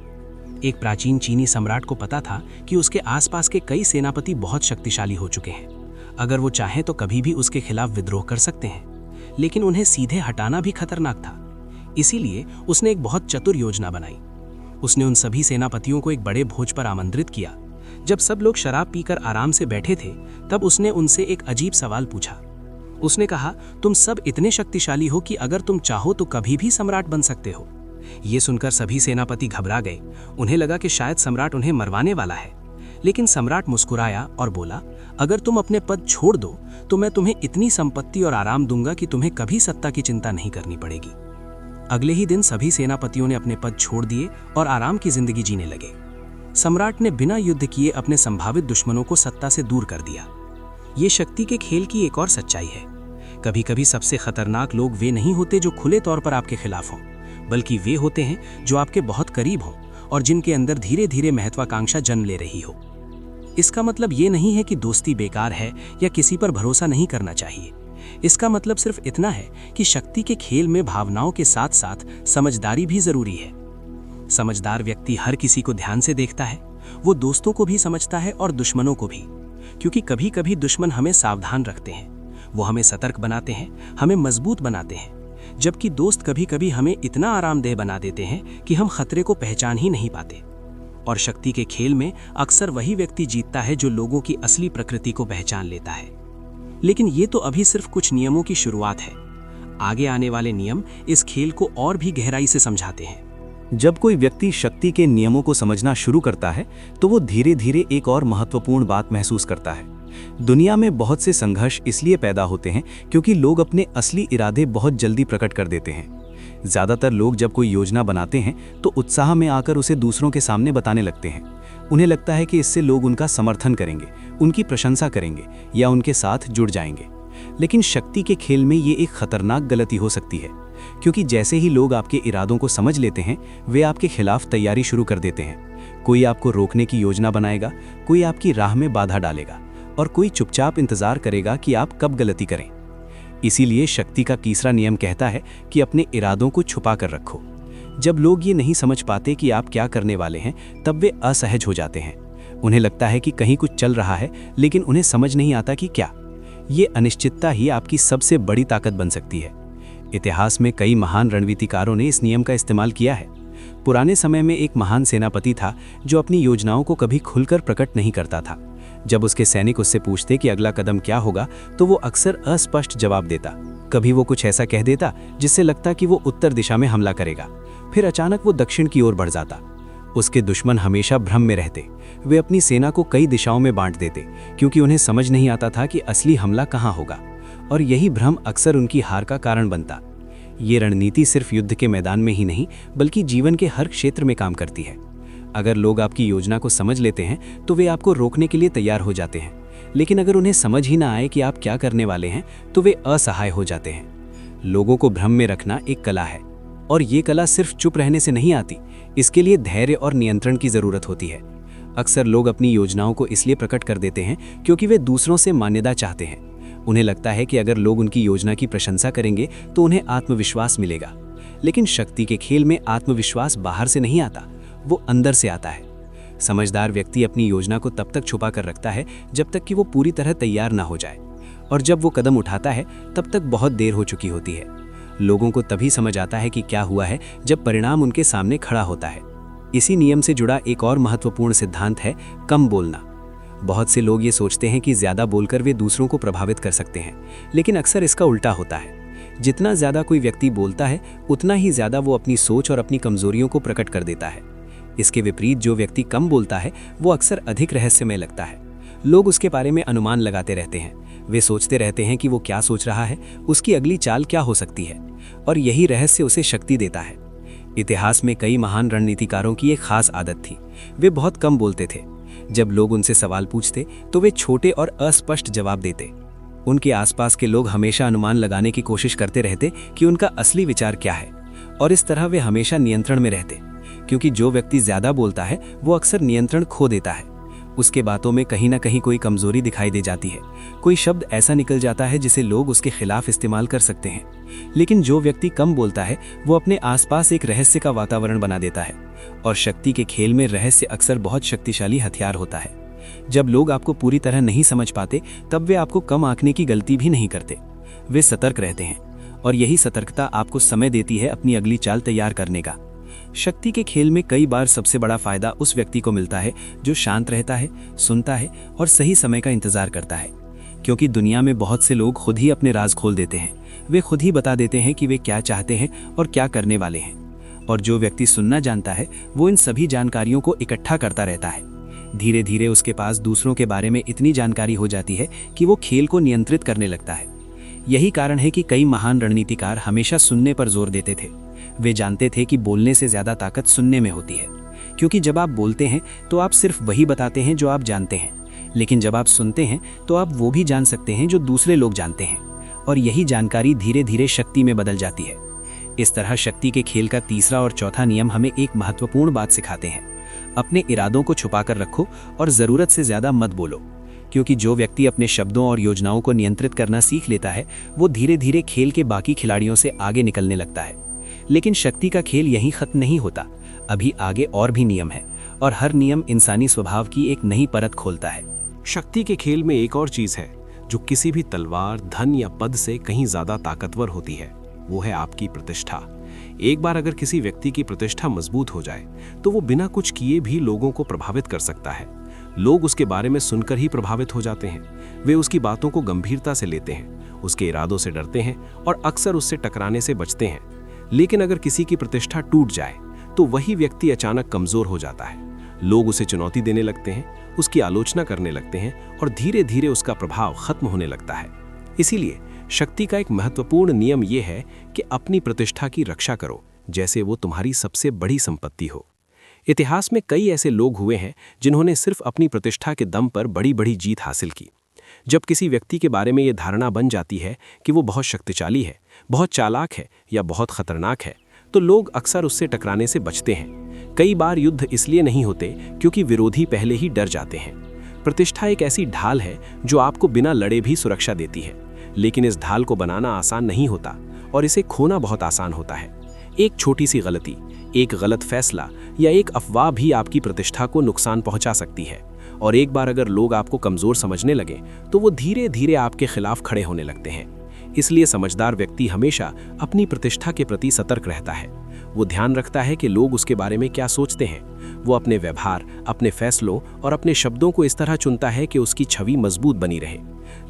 एक प्राचीन चीनी सम्राट को पता था कि उसके आसपास के कई सेनापति बहुत शक्तिशाली हो चुके हैं। अगर वो चाहें तो कभी भी उसके खिलाफ विद्रोह कर सकते हैं, लेकिन उन्हें सीधे हटाना भी खतरनाक था। इसीलिए उसने एक बहुत चतुर योजना बनाई। उसने उन सभी सेनापतियों को एक बड़े भोज पर आमंत्रित किया। जब सब लोग शराब पीकर आराम से बैठे थे, तब उसने उनसे एक अजीब सवाल पूछा। उसने कहा, तुम सब इतने शक्तिशाली हो कि अगर तुम चाहो तो कभी भी सम्राट बन सकते हो। ये सुनकर सभी सेनापति घबरा गए। उन्हें लगा कि शायद सम्राट उन्हें मरवाने वाला है। लेकिन सम्राट मुस्कुराया और बोला, अगर तुम अपने पद छोड़ दो तो मैं तुम्हें इतनी संपत्ति और आराम दूंगा कि तुम्हें कभी सत्ता की चिंता नहीं करनी पड़ेगी। अगले ही दिन सभी सेनापतियों ने अपने पद छोड़ दिए और आराम की जिंदगी जीने लगे। सम्राट ने बिना युद्ध किए अपने संभावित दुश्मनों को सत्ता से दूर कर दिया। ये शक्ति के खेल की एक और सच्चाई है। कभी कभी सबसे खतरनाक लोग वे नहीं होते जो खुले तौर पर आपके खिलाफ हों, बल्कि वे होते हैं जो आपके बहुत करीब हों और जिनके अंदर धीरे धीरे महत्वाकांक्षा जन्म ले रही हो। इसका मतलब ये नहीं है कि दोस्ती बेकार है या किसी पर भरोसा नहीं करना चाहिए। इसका मतलब सिर्फ इतना है कि शक्ति के खेल में भावनाओं के साथ साथ समझदारी भी जरूरी है। समझदार व्यक्ति हर किसी को ध्यान से देखता है। वो दोस्तों को भी समझता है और दुश्मनों को भी, क्योंकि कभी कभी दुश्मन हमें सावधान रखते हैं, वो हमें सतर्क बनाते हैं, हमें मजबूत बनाते हैं, जबकि दोस्त कभी कभी हमें इतना आरामदेह बना देते हैं कि हम खतरे को पहचान ही नहीं पाते। और शक्ति के खेल में अक्सर वही व्यक्ति जीतता है जो लोगों की असली प्रकृति को पहचान लेता है। लेकिन ये तो अभी सिर्फ कुछ नियमों की शुरुआत है। आगे आने वाले नियम इस खेल को और भी गहराई से समझाते हैं। जब कोई व्यक्ति शक्ति के नियमों को समझना शुरू करता है तो वो धीरे धीरे एक और महत्वपूर्ण बात महसूस करता है। दुनिया में बहुत से संघर्ष इसलिए पैदा होते हैं क्योंकि लोग अपने असली इरादे बहुत जल्दी प्रकट कर देते हैं। ज़्यादातर लोग जब कोई योजना बनाते हैं तो उत्साह में आकर उसे दूसरों के सामने बताने लगते हैं। उन्हें लगता है कि इससे लोग उनका समर्थन करेंगे, उनकी प्रशंसा करेंगे या उनके साथ जुड़ जाएंगे। लेकिन शक्ति के खेल में ये एक खतरनाक गलती हो सकती है, क्योंकि जैसे ही लोग आपके इरादों को समझ लेते हैं वे आपके खिलाफ तैयारी शुरू कर देते हैं। कोई आपको रोकने की योजना बनाएगा, कोई आपकी राह में बाधा डालेगा और कोई चुपचाप इंतजार करेगा कि आप कब गलती करें। इसीलिए शक्ति का तीसरा नियम कहता है कि अपने इरादों को छुपा कर रखो। जब लोग ये नहीं समझ पाते कि आप क्या करने वाले हैं तब वे असहज हो जाते हैं। उन्हें लगता है कि कहीं कुछ चल रहा है, लेकिन उन्हें समझ नहीं आता कि क्या। ये अनिश्चितता ही आपकी सबसे बड़ी ताकत बन सकती है। इतिहास में कई महान रणनीतिकारों ने इस नियम का इस्तेमाल किया है। पुराने समय में एक महान सेनापति था जो अपनी योजनाओं को कभी खुलकर प्रकट नहीं करता था। जब उसके सैनिक उससे पूछते कि अगला कदम क्या होगा तो वो अक्सर अस्पष्ट जवाब देता। कभी वो कुछ ऐसा कह देता जिससे लगता कि वो उत्तर दिशा में हमला करेगा, फिर अचानक वो दक्षिण की ओर बढ़ जाता। उसके दुश्मन हमेशा भ्रम में रहते। वे अपनी सेना को कई दिशाओं में बांट देते क्योंकि उन्हें समझ नहीं आता था कि असली हमला कहाँ होगा, और यही भ्रम अक्सर उनकी हार का कारण बनता। ये रणनीति सिर्फ युद्ध के मैदान में ही नहीं बल्कि जीवन के हर क्षेत्र में काम करती है। अगर लोग आपकी योजना को समझ लेते हैं तो वे आपको रोकने के लिए तैयार हो जाते हैं, लेकिन अगर उन्हें समझ ही ना आए कि आप क्या करने वाले हैं तो वे असहाय हो जाते हैं। लोगों को भ्रम में रखना एक कला है, और ये कला सिर्फ चुप रहने से नहीं आती। इसके लिए धैर्य और नियंत्रण की जरूरत होती है। अक्सर लोग अपनी योजनाओं को इसलिए प्रकट कर देते हैं क्योंकि वे दूसरों से मान्यता चाहते हैं। उन्हें लगता है कि अगर लोग उनकी योजना की प्रशंसा करेंगे तो उन्हें आत्मविश्वास मिलेगा। लेकिन शक्ति के खेल में आत्मविश्वास बाहर से नहीं आता, वो अंदर से आता है। समझदार व्यक्ति अपनी योजना को तब तक छुपा कर रखता है जब तक कि वो पूरी तरह तैयार ना हो जाए, और जब वो कदम उठाता है तब तक बहुत देर हो चुकी होती है। लोगों को तभी समझ आता है कि क्या हुआ है जब परिणाम उनके सामने खड़ा होता है। इसी नियम से जुड़ा एक और महत्वपूर्ण सिद्धांत है कम बोलना। बहुत से लोग ये सोचते हैं कि ज्यादा बोलकर वे दूसरों को प्रभावित कर सकते हैं, लेकिन अक्सर इसका उल्टा होता है। जितना ज्यादा कोई व्यक्ति बोलता है उतना ही ज्यादा वो अपनी सोच और अपनी कमजोरियों को प्रकट कर देता है। इसके विपरीत जो व्यक्ति कम बोलता है वो अक्सर अधिक रहस्यमय लगता है। लोग उसके बारे में अनुमान लगाते रहते हैं। वे सोचते रहते हैं कि वो क्या सोच रहा है, उसकी अगली चाल क्या हो सकती है, और यही रहस्य उसे शक्ति देता है। इतिहास में कई महान रणनीतिकारों की एक खास आदत थी। वे बहुत कम बोलते थे। जब लोग उनसे सवाल पूछते तो वे छोटे और अस्पष्ट जवाब देते। उनके आसपास के लोग हमेशा अनुमान लगाने की कोशिश करते रहते कि उनका असली विचार क्या है, और इस तरह वे हमेशा नियंत्रण में रहते। क्योंकि जो व्यक्ति ज्यादा बोलता है वो अक्सर नियंत्रण खो देता है। उसके बातों में कहीं ना कहीं कोई कमजोरी दिखाई दे जाती है। कोई शब्द ऐसा निकल जाता है जिसे लोग उसके खिलाफ इस्तेमाल कर सकते हैं। लेकिन जो व्यक्ति कम बोलता है वो अपने आसपास एक रहस्य का वातावरण बना देता है, और शक्ति के खेल में रहस्य अक्सर बहुत शक्तिशाली हथियार होता है। जब लोग आपको पूरी तरह नहीं समझ पाते तब वे आपको कम आंकने की गलती भी नहीं करते। वे सतर्क रहते हैं, और यही सतर्कता आपको समय देती है अपनी अगली चाल तैयार करने का। शक्ति के खेल में कई बार सबसे बड़ा फायदा उस व्यक्ति को मिलता है जो शांत रहता है, सुनता है और सही समय का इंतजार करता है। क्योंकि दुनिया में बहुत से लोग खुद ही अपने राज खोल देते हैं। वे खुद ही बता देते हैं कि वे क्या चाहते हैं और क्या करने वाले हैं। और जो व्यक्ति सुनना जानता है वो इन सभी जानकारियों को इकट्ठा करता रहता है। धीरे धीरे उसके पास दूसरों के बारे में इतनी जानकारी हो जाती है कि वो खेल को नियंत्रित करने लगता है। यही कारण है कि कई महान रणनीतिकार हमेशा सुनने पर जोर देते थे। वे जानते थे कि बोलने से ज्यादा ताकत सुनने में होती है, क्योंकि जब आप बोलते हैं तो आप सिर्फ वही बताते हैं जो आप जानते हैं, लेकिन जब आप सुनते हैं तो आप वो भी जान सकते हैं जो दूसरे लोग जानते हैं, और यही जानकारी धीरे धीरे शक्ति में बदल जाती है। इस तरह शक्ति के खेल का तीसरा और चौथा नियम हमें एक महत्वपूर्ण बात सिखाते हैं। अपने इरादों को छुपा कर रखो और जरूरत से ज्यादा मत बोलो, क्योंकि जो व्यक्ति अपने शब्दों और योजनाओं को नियंत्रित करना सीख लेता है वो धीरे धीरे खेल के बाकी खिलाड़ियों से आगे निकलने लगता है। लेकिन शक्ति का खेल यहीं खत्म नहीं होता। अभी आगे और भी नियम है, और हर नियम इंसानी स्वभाव की एक नई परत खोलता है। शक्ति के खेल में एक और चीज है जो किसी भी तलवार, धन या पद से कहीं ज्यादा ताकतवर होती है, वो है आपकी प्रतिष्ठा। एक बार अगर किसी व्यक्ति की प्रतिष्ठा मजबूत हो जाए तो वो बिना कुछ किए भी लोगों को प्रभावित कर सकता है। लोग उसके बारे में सुनकर ही प्रभावित हो जाते हैं। वे उसकी बातों को गंभीरता से लेते हैं, उसके इरादों से डरते हैं और अक्सर उससे टकराने से बचते हैं। लेकिन अगर किसी की प्रतिष्ठा टूट जाए तो वही व्यक्ति अचानक कमजोर हो जाता है। लोग उसे चुनौती देने लगते हैं, उसकी आलोचना करने लगते हैं और धीरे धीरे उसका प्रभाव खत्म होने लगता है। इसीलिए शक्ति का एक महत्वपूर्ण नियम यह है कि अपनी प्रतिष्ठा की रक्षा करो जैसे वो तुम्हारी सबसे बड़ी संपत्ति हो। इतिहास में कई ऐसे लोग हुए हैं जिन्होंने सिर्फ अपनी प्रतिष्ठा के दम पर बड़ी बड़ी जीत हासिल की। जब किसी व्यक्ति के बारे में ये धारणा बन जाती है कि वो बहुत शक्तिशाली है, बहुत चालाक है या बहुत खतरनाक है, तो लोग अक्सर उससे टकराने से बचते हैं। कई बार युद्ध इसलिए नहीं होते क्योंकि विरोधी पहले ही डर जाते हैं। प्रतिष्ठा एक ऐसी ढाल है जो आपको बिना लड़े भी सुरक्षा देती है, लेकिन इस ढाल को बनाना आसान नहीं होता और इसे खोना बहुत आसान होता है। एक छोटी सी गलती, एक गलत फैसला या एक अफवाह भी आपकी प्रतिष्ठा को नुकसान पहुंचा सकती है। और एक बार अगर लोग आपको कमजोर समझने लगे तो वो धीरे धीरे आपके खिलाफ खड़े होने लगते हैं। इसलिए समझदार व्यक्ति हमेशा अपनी प्रतिष्ठा के प्रति सतर्क रहता है। वो ध्यान रखता है कि लोग उसके बारे में क्या सोचते हैं। वो अपने व्यवहार, अपने फैसलों और अपने शब्दों को इस तरह चुनता है कि उसकी छवि मजबूत बनी रहे।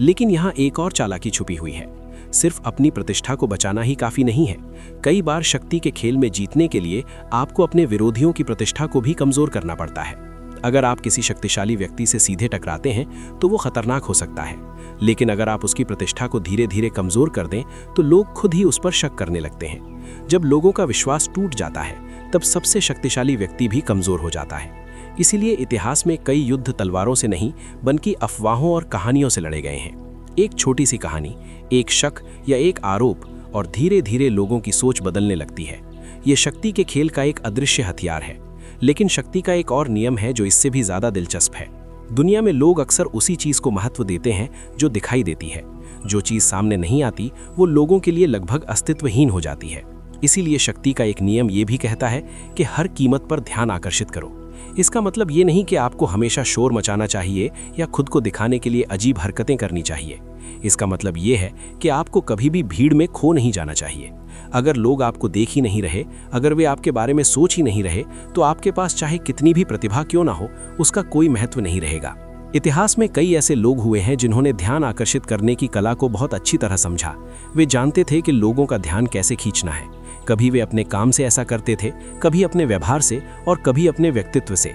लेकिन यहाँ एक और चालाकी छुपी हुई है। सिर्फ अपनी प्रतिष्ठा को बचाना ही काफी नहीं है। कई बार शक्ति के खेल में जीतने के लिए आपको अपने विरोधियों की प्रतिष्ठा को भी कमजोर करना पड़ता है। अगर आप किसी शक्तिशाली व्यक्ति से सीधे टकराते हैं तो वो खतरनाक हो सकता है, लेकिन अगर आप उसकी प्रतिष्ठा को धीरे धीरे कमजोर कर दें तो लोग खुद ही उस पर शक करने लगते हैं। जब लोगों का विश्वास टूट जाता है तब सबसे शक्तिशाली व्यक्ति भी कमजोर हो जाता है। इसीलिए इतिहास में कई युद्ध तलवारों से नहीं बल्कि अफवाहों और कहानियों से लड़े गए हैं। एक छोटी सी कहानी, एक शक या एक आरोप और धीरे धीरे लोगों की सोच बदलने लगती है। ये शक्ति के खेल का एक अदृश्य हथियार है। लेकिन शक्ति का एक और नियम है जो इससे भी ज्यादा दिलचस्प है। दुनिया में लोग अक्सर उसी चीज को महत्व देते हैं जो दिखाई देती है। जो चीज सामने नहीं आती वो लोगों के लिए लगभग अस्तित्वहीन हो जाती है। इसीलिए शक्ति का एक नियम ये भी कहता है कि हर कीमत पर ध्यान आकर्षित करो। इसका मतलब ये नहीं कि आपको हमेशा शोर मचाना चाहिए या खुद को दिखाने के लिए अजीब हरकतें करनी चाहिए। इसका मतलब ये है कि आपको कभी भी भीड़ में खो नहीं जाना चाहिए। अगर लोग आपको देख ही नहीं रहे, अगर वे आपके बारे में सोच ही नहीं रहे, तो आपके पास चाहे कितनी भी प्रतिभा क्यों ना हो, उसका कोई महत्व नहीं रहेगा। इतिहास में कई ऐसे लोग हुए हैं जिन्होंने ध्यान आकर्षित करने की कला को बहुत अच्छी तरह समझा। वे जानते थे कि लोगों का ध्यान कैसे खींचना है। कभी वे अपने काम से ऐसा करते थे, कभी अपने व्यवहार से और कभी अपने व्यक्तित्व से,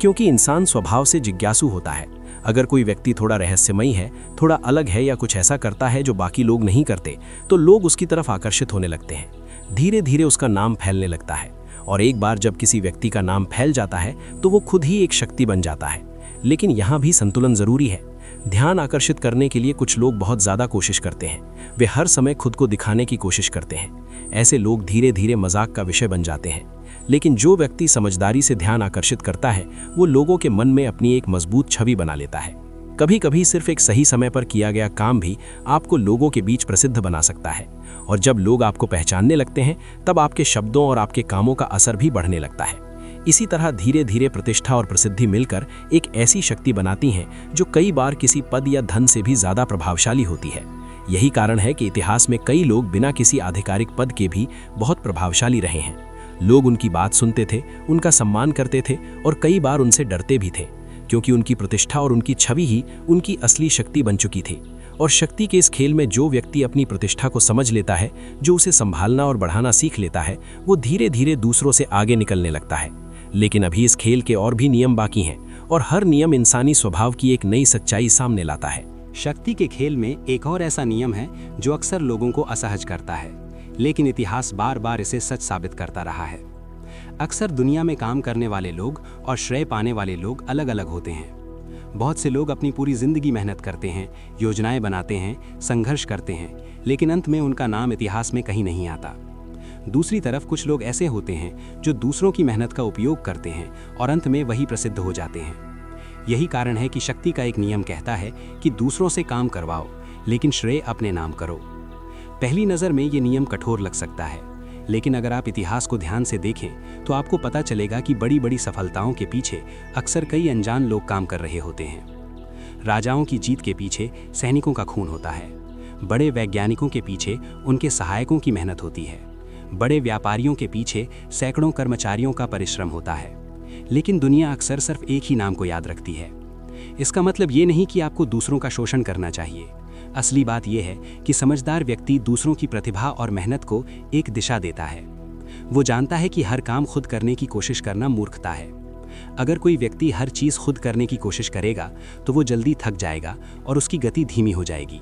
क्योंकि इंसान स्वभाव से जिज्ञासु होता है। अगर कोई व्यक्ति थोड़ा रहस्यमयी है, थोड़ा अलग है या कुछ ऐसा करता है जो बाकी लोग नहीं करते, तो लोग उसकी तरफ आकर्षित होने लगते हैं। धीरे धीरे उसका नाम फैलने लगता है और एक बार जब किसी व्यक्ति का नाम फैल जाता है तो वो खुद ही एक शक्ति बन जाता है। लेकिन यहाँ भी संतुलन जरूरी है। ध्यान आकर्षित करने के लिए कुछ लोग बहुत ज्यादा कोशिश करते हैं। वे हर समय खुद को दिखाने की कोशिश करते हैं। ऐसे लोग धीरे धीरे मजाक का विषय बन जाते हैं। लेकिन जो व्यक्ति समझदारी से ध्यान आकर्षित करता है वो लोगों के मन में अपनी एक मजबूत छवि बना लेता है। कभी कभी सिर्फ एक सही समय पर किया गया काम भी आपको लोगों के बीच प्रसिद्ध बना सकता है। और जब लोग आपको पहचानने लगते हैं तब आपके शब्दों और आपके कामों का असर भी बढ़ने लगता है। इसी तरह धीरे धीरे प्रतिष्ठा और प्रसिद्धि मिलकर एक ऐसी शक्ति बनाती हैं जो कई बार किसी पद या धन से भी ज्यादा प्रभावशाली होती है। यही कारण है कि इतिहास में कई लोग बिना किसी आधिकारिक पद के भी बहुत प्रभावशाली रहे हैं। लोग उनकी बात सुनते थे, उनका सम्मान करते थे और कई बार उनसे डरते भी थे, क्योंकि उनकी प्रतिष्ठा और उनकी छवि ही उनकी असली शक्ति बन चुकी थी। और शक्ति के इस खेल में जो व्यक्ति अपनी प्रतिष्ठा को समझ लेता है, जो उसे संभालना और बढ़ाना सीख लेता है, वो धीरे धीरे दूसरों से आगे निकलने लगता है। लेकिन अभी इस खेल के और भी नियम बाकी हैं और हर नियम इंसानी स्वभाव की एक नई सच्चाई सामने लाता है। शक्ति के खेल में एक और ऐसा नियम है जो अक्सर लोगों को असहज करता है, लेकिन इतिहास बार बार इसे सच साबित करता रहा है। अक्सर दुनिया में काम करने वाले लोग और श्रेय पाने वाले लोग अलग अलग होते हैं। बहुत से लोग अपनी पूरी जिंदगी मेहनत करते हैं, योजनाएं बनाते हैं, संघर्ष करते हैं, लेकिन अंत में उनका नाम इतिहास में कहीं नहीं आता। दूसरी तरफ कुछ लोग ऐसे होते हैं जो दूसरों की मेहनत का उपयोग करते हैं और अंत में वही प्रसिद्ध हो जाते हैं। यही कारण है कि शक्ति का एक नियम कहता है कि दूसरों से काम करवाओ, लेकिन श्रेय अपने नाम करो। पहली नज़र में ये नियम कठोर लग सकता है, लेकिन अगर आप इतिहास को ध्यान से देखें तो आपको पता चलेगा कि बड़ी बड़ी सफलताओं के पीछे अक्सर कई अनजान लोग काम कर रहे होते हैं। राजाओं की जीत के पीछे सैनिकों का खून होता है। बड़े वैज्ञानिकों के पीछे उनके सहायकों की मेहनत होती है। बड़े व्यापारियों के पीछे सैकड़ों कर्मचारियों का परिश्रम होता है, लेकिन दुनिया अक्सर सिर्फ एक ही नाम को याद रखती है। इसका मतलब ये नहीं कि आपको दूसरों का शोषण करना चाहिए। असली बात यह है कि समझदार व्यक्ति दूसरों की प्रतिभा और मेहनत को एक दिशा देता है। वो जानता है कि हर काम खुद करने की कोशिश करना मूर्खता है। अगर कोई व्यक्ति हर चीज़ खुद करने की कोशिश करेगा तो वो जल्दी थक जाएगा और उसकी गति धीमी हो जाएगी।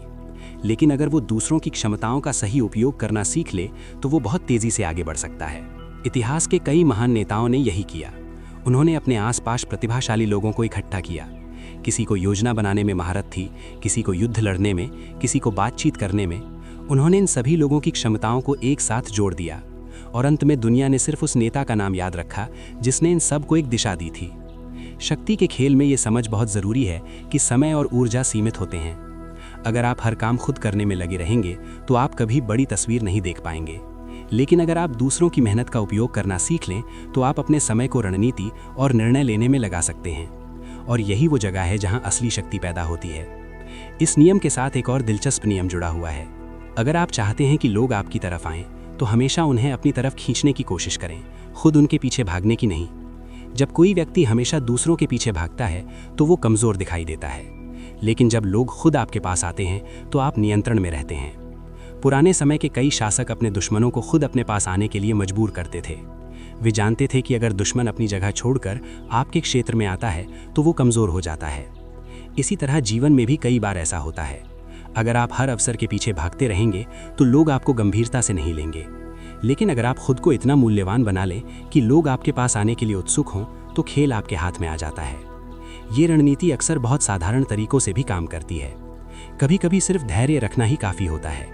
लेकिन अगर वो दूसरों की क्षमताओं का सही उपयोग करना सीख ले तो वो बहुत तेज़ी से आगे बढ़ सकता है। इतिहास के कई महान नेताओं ने यही किया। उन्होंने अपने आसपास प्रतिभाशाली लोगों को इकट्ठा किया। किसी को योजना बनाने में महारत थी, किसी को युद्ध लड़ने में, किसी को बातचीत करने में। उन्होंने इन सभी लोगों की क्षमताओं को एक साथ जोड़ दिया और अंत में दुनिया ने सिर्फ उस नेता का नाम याद रखा जिसने इन सब को एक दिशा दी थी। शक्ति के खेल में ये समझ बहुत ज़रूरी है कि समय और ऊर्जा सीमित होते हैं। अगर आप हर काम खुद करने में लगे रहेंगे तो आप कभी बड़ी तस्वीर नहीं देख पाएंगे। लेकिन अगर आप दूसरों की मेहनत का उपयोग करना सीख लें तो आप अपने समय को रणनीति और निर्णय लेने में लगा सकते हैं। और यही वो जगह है जहां असली शक्ति पैदा होती है। इस नियम के साथ एक और दिलचस्प नियम जुड़ा हुआ है। अगर आप चाहते हैं कि लोग आपकी तरफ आएं तो हमेशा उन्हें अपनी तरफ खींचने की कोशिश करें, खुद उनके पीछे भागने की नहीं। जब कोई व्यक्ति हमेशा दूसरों के पीछे भागता है तो वो कमज़ोर दिखाई देता है, लेकिन जब लोग खुद आपके पास आते हैं तो आप नियंत्रण में रहते हैं। पुराने समय के कई शासक अपने दुश्मनों को खुद अपने पास आने के लिए मजबूर करते थे। वे जानते थे कि अगर दुश्मन अपनी जगह छोड़कर आपके क्षेत्र में आता है तो वो कमज़ोर हो जाता है। इसी तरह जीवन में भी कई बार ऐसा होता है। अगर आप हर अवसर के पीछे भागते रहेंगे तो लोग आपको गंभीरता से नहीं लेंगे। लेकिन अगर आप खुद को इतना मूल्यवान बना लें कि लोग आपके पास आने के लिए उत्सुक हों तो खेल आपके हाथ में आ जाता है। ये रणनीति अक्सर बहुत साधारण तरीकों से भी काम करती है। कभी कभी सिर्फ धैर्य रखना ही काफ़ी होता है।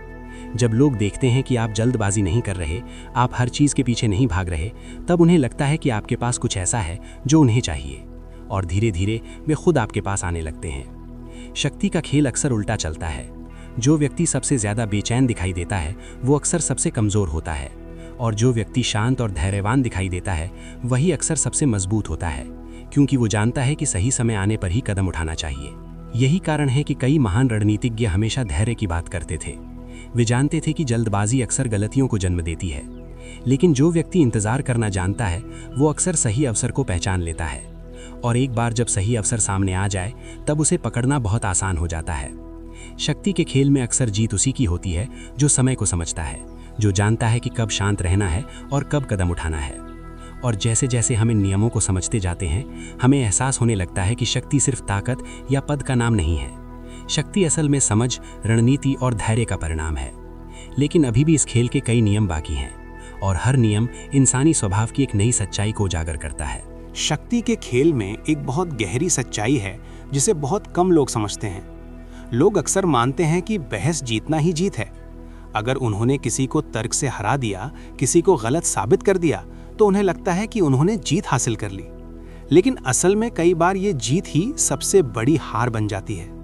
जब लोग देखते हैं कि आप जल्दबाजी नहीं कर रहे, आप हर चीज़ के पीछे नहीं भाग रहे, तब उन्हें लगता है कि आपके पास कुछ ऐसा है जो उन्हें चाहिए, और धीरे धीरे वे खुद आपके पास आने लगते हैं। शक्ति का खेल अक्सर उल्टा चलता है। जो व्यक्ति सबसे ज़्यादा बेचैन दिखाई देता है वो अक्सर सबसे कमज़ोर होता है, और जो व्यक्ति शांत और धैर्यवान दिखाई देता है वही अक्सर सबसे मजबूत होता है, क्योंकि वो जानता है कि सही समय आने पर ही कदम उठाना चाहिए। यही कारण है कि कई महान रणनीतिज्ञ हमेशा धैर्य की बात करते थे। वे जानते थे कि जल्दबाजी अक्सर गलतियों को जन्म देती है, लेकिन जो व्यक्ति इंतज़ार करना जानता है वो अक्सर सही अवसर को पहचान लेता है, और एक बार जब सही अवसर सामने आ जाए तब उसे पकड़ना बहुत आसान हो जाता है। शक्ति के खेल में अक्सर जीत उसी की होती है जो समय को समझता है, जो जानता है कि कब शांत रहना है और कब कदम उठाना है। और जैसे जैसे हम इन नियमों को समझते जाते हैं हमें एहसास होने लगता है कि शक्ति सिर्फ ताकत या पद का नाम नहीं है। शक्ति असल में समझ, रणनीति और धैर्य का परिणाम है। लेकिन अभी भी इस खेल के कई नियम बाकी हैं, और हर नियम इंसानी स्वभाव की एक नई सच्चाई को उजागर करता है। शक्ति के खेल में एक बहुत गहरी सच्चाई है जिसे बहुत कम लोग समझते हैं। लोग अक्सर मानते हैं कि बहस जीतना ही जीत है। अगर उन्होंने किसी को तर्क से हरा दिया, किसी को गलत साबित कर दिया, तो उन्हें लगता है कि उन्होंने जीत हासिल कर ली। लेकिन असल में कई बार ये जीत ही सबसे बड़ी हार बन जाती है।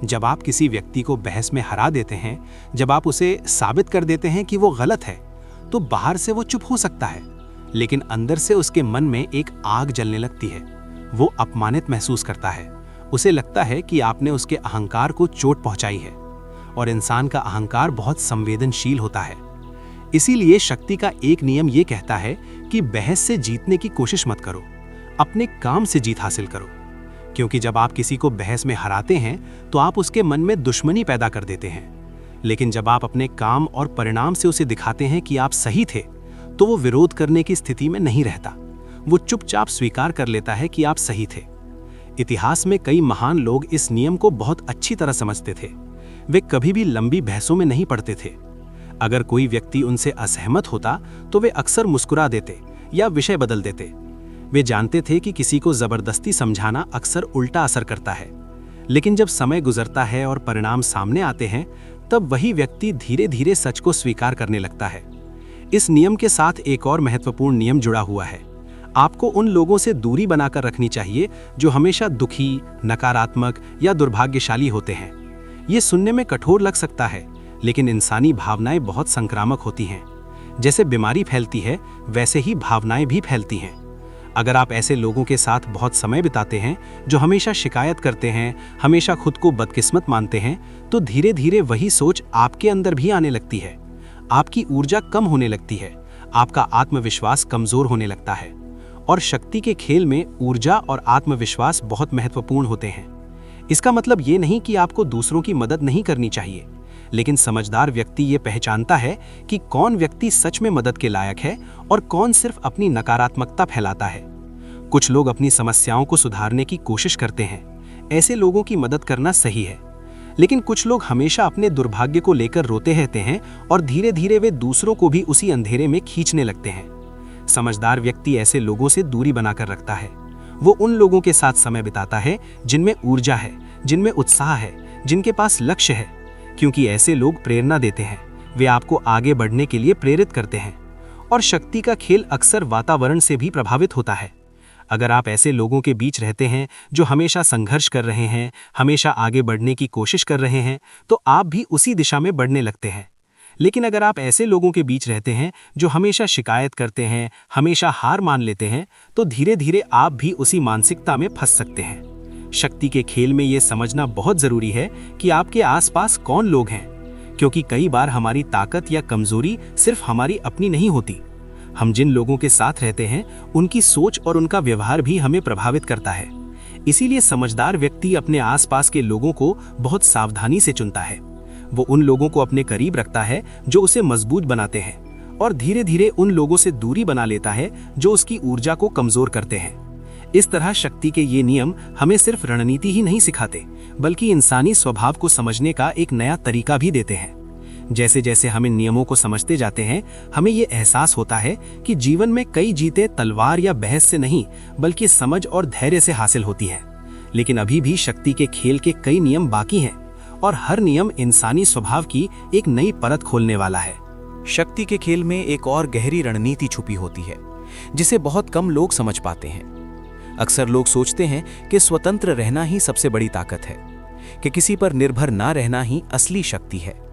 जब आप किसी व्यक्ति को बहस में हरा देते हैं, जब आप उसे साबित कर देते हैं कि वो गलत है, तो बाहर से वो चुप हो सकता है, लेकिन अंदर से उसके मन में एक आग जलने लगती है। वो अपमानित महसूस करता है। उसे लगता है कि आपने उसके अहंकार को चोट पहुंचाई है, और इंसान का अहंकार बहुत संवेदनशील होता है। इसीलिए शक्ति का एक नियम ये कहता है कि बहस से जीतने की कोशिश मत करो, अपने काम से जीत हासिल करो। क्योंकि जब आप किसी को बहस में हराते हैं तो आप उसके मन में दुश्मनी पैदा कर देते हैं। लेकिन जब आप अपने काम और परिणाम से उसे दिखाते हैं कि आप सही थे, तो वो विरोध करने की स्थिति में नहीं रहता। वो चुपचाप स्वीकार कर लेता है कि आप सही थे। इतिहास में कई महान लोग इस नियम को बहुत अच्छी तरह समझते थे। वे कभी भी लंबी बहसों में नहीं पड़ते थे। अगर कोई व्यक्ति उनसे असहमत होता तो वे अक्सर मुस्कुरा देते या विषय बदल देते। वे जानते थे कि किसी को जबरदस्ती समझाना अक्सर उल्टा असर करता है। लेकिन जब समय गुजरता है और परिणाम सामने आते हैं, तब वही व्यक्ति धीरे धीरे सच को स्वीकार करने लगता है। इस नियम के साथ एक और महत्वपूर्ण नियम जुड़ा हुआ है। आपको उन लोगों से दूरी बनाकर रखनी चाहिए जो हमेशा दुखी, नकारात्मक या दुर्भाग्यशाली होते हैं। ये सुनने में कठोर लग सकता है, लेकिन इंसानी भावनाएं बहुत संक्रामक होती हैं। जैसे बीमारी फैलती है, वैसे ही भावनाएं भी फैलती हैं। अगर आप ऐसे लोगों के साथ बहुत समय बिताते हैं जो हमेशा शिकायत करते हैं, हमेशा खुद को बदकिस्मत मानते हैं, तो धीरे धीरे वही सोच आपके अंदर भी आने लगती है। आपकी ऊर्जा कम होने लगती है, आपका आत्मविश्वास कमजोर होने लगता है। और शक्ति के खेल में ऊर्जा और आत्मविश्वास बहुत महत्वपूर्ण होते हैं। इसका मतलब ये नहीं कि आपको दूसरों की मदद नहीं करनी चाहिए, लेकिन समझदार व्यक्ति ये पहचानता है कि कौन व्यक्ति सच में मदद के लायक है और कौन सिर्फ अपनी नकारात्मकता फैलाता है। कुछ लोग अपनी समस्याओं को सुधारने की कोशिश करते हैं, ऐसे लोगों की मदद करना सही है। लेकिन कुछ लोग हमेशा अपने दुर्भाग्य को लेकर रोते रहते हैं और धीरे धीरे वे दूसरों को भी उसी अंधेरे में खींचने लगते हैं। समझदार व्यक्ति ऐसे लोगों से दूरी बनाकर रखता है। वो उन लोगों के साथ समय बिताता है जिनमें ऊर्जा है, जिनमें उत्साह है, जिनके पास लक्ष्य है, क्योंकि ऐसे लोग प्रेरणा देते हैं, वे आपको आगे बढ़ने के लिए प्रेरित करते हैं। और शक्ति का खेल अक्सर वातावरण से भी प्रभावित होता है। अगर आप ऐसे लोगों के बीच रहते हैं जो हमेशा संघर्ष कर रहे हैं, हमेशा आगे बढ़ने की कोशिश कर रहे हैं, तो आप भी उसी दिशा में बढ़ने लगते हैं। लेकिन अगर आप ऐसे लोगों के बीच रहते हैं जो हमेशा शिकायत करते हैं, हमेशा हार मान लेते हैं, तो धीरे धीरे आप भी उसी मानसिकता में फंस सकते हैं। शक्ति के खेल में ये समझना बहुत जरूरी है कि आपके आसपास कौन लोग हैं, क्योंकि कई बार हमारी ताकत या कमजोरी सिर्फ हमारी अपनी नहीं होती। हम जिन लोगों के साथ रहते हैं, उनकी सोच और उनका व्यवहार भी हमें प्रभावित करता है। इसीलिए समझदार व्यक्ति अपने आसपास के लोगों को बहुत सावधानी से चुनता है। वो उन लोगों को अपने करीब रखता है जो उसे मजबूत बनाते हैं, और धीरे धीरे उन लोगों से दूरी बना लेता है जो उसकी ऊर्जा को कमजोर करते हैं। इस तरह शक्ति के ये नियम हमें सिर्फ रणनीति ही नहीं सिखाते, बल्कि इंसानी स्वभाव को समझने का एक नया तरीका भी देते हैं। जैसे जैसे हम इन नियमों को समझते जाते हैं, हमें ये एहसास होता है कि जीवन में कई जीतें तलवार या बहस से नहीं, बल्कि समझ और धैर्य से हासिल होती हैं। लेकिन अभी भी शक्ति के खेल के कई नियम बाकी हैं, और हर नियम इंसानी स्वभाव की एक नई परत खोलने वाला है। शक्ति के खेल में एक और गहरी रणनीति छुपी होती है, जिसे बहुत कम लोग समझ पाते हैं। अक्सर लोग सोचते हैं कि स्वतंत्र रहना ही सबसे बड़ी ताकत है, कि किसी पर निर्भर ना रहना ही असली शक्ति है।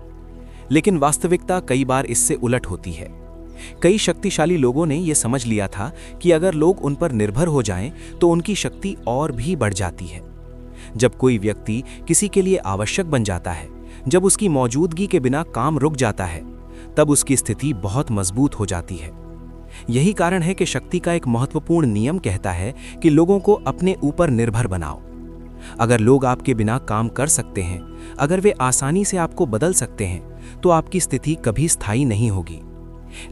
लेकिन वास्तविकता कई बार इससे उलट होती है। कई शक्तिशाली लोगों ने यह समझ लिया था कि अगर लोग उन पर निर्भर हो जाएं, तो उनकी शक्ति और भी बढ़ जाती है। जब कोई व्यक्ति किसी के लिए आवश्यक बन जाता है, जब उसकी मौजूदगी के बिना काम रुक जाता है, तब उसकी स्थिति बहुत मजबूत हो जाती है। यही कारण है कि शक्ति का एक महत्वपूर्ण नियम कहता है कि लोगों को अपने ऊपर निर्भर बनाओ। अगर लोग आपके बिना काम कर सकते हैं, अगर वे आसानी से आपको बदल सकते हैं, तो आपकी स्थिति कभी स्थायी नहीं होगी।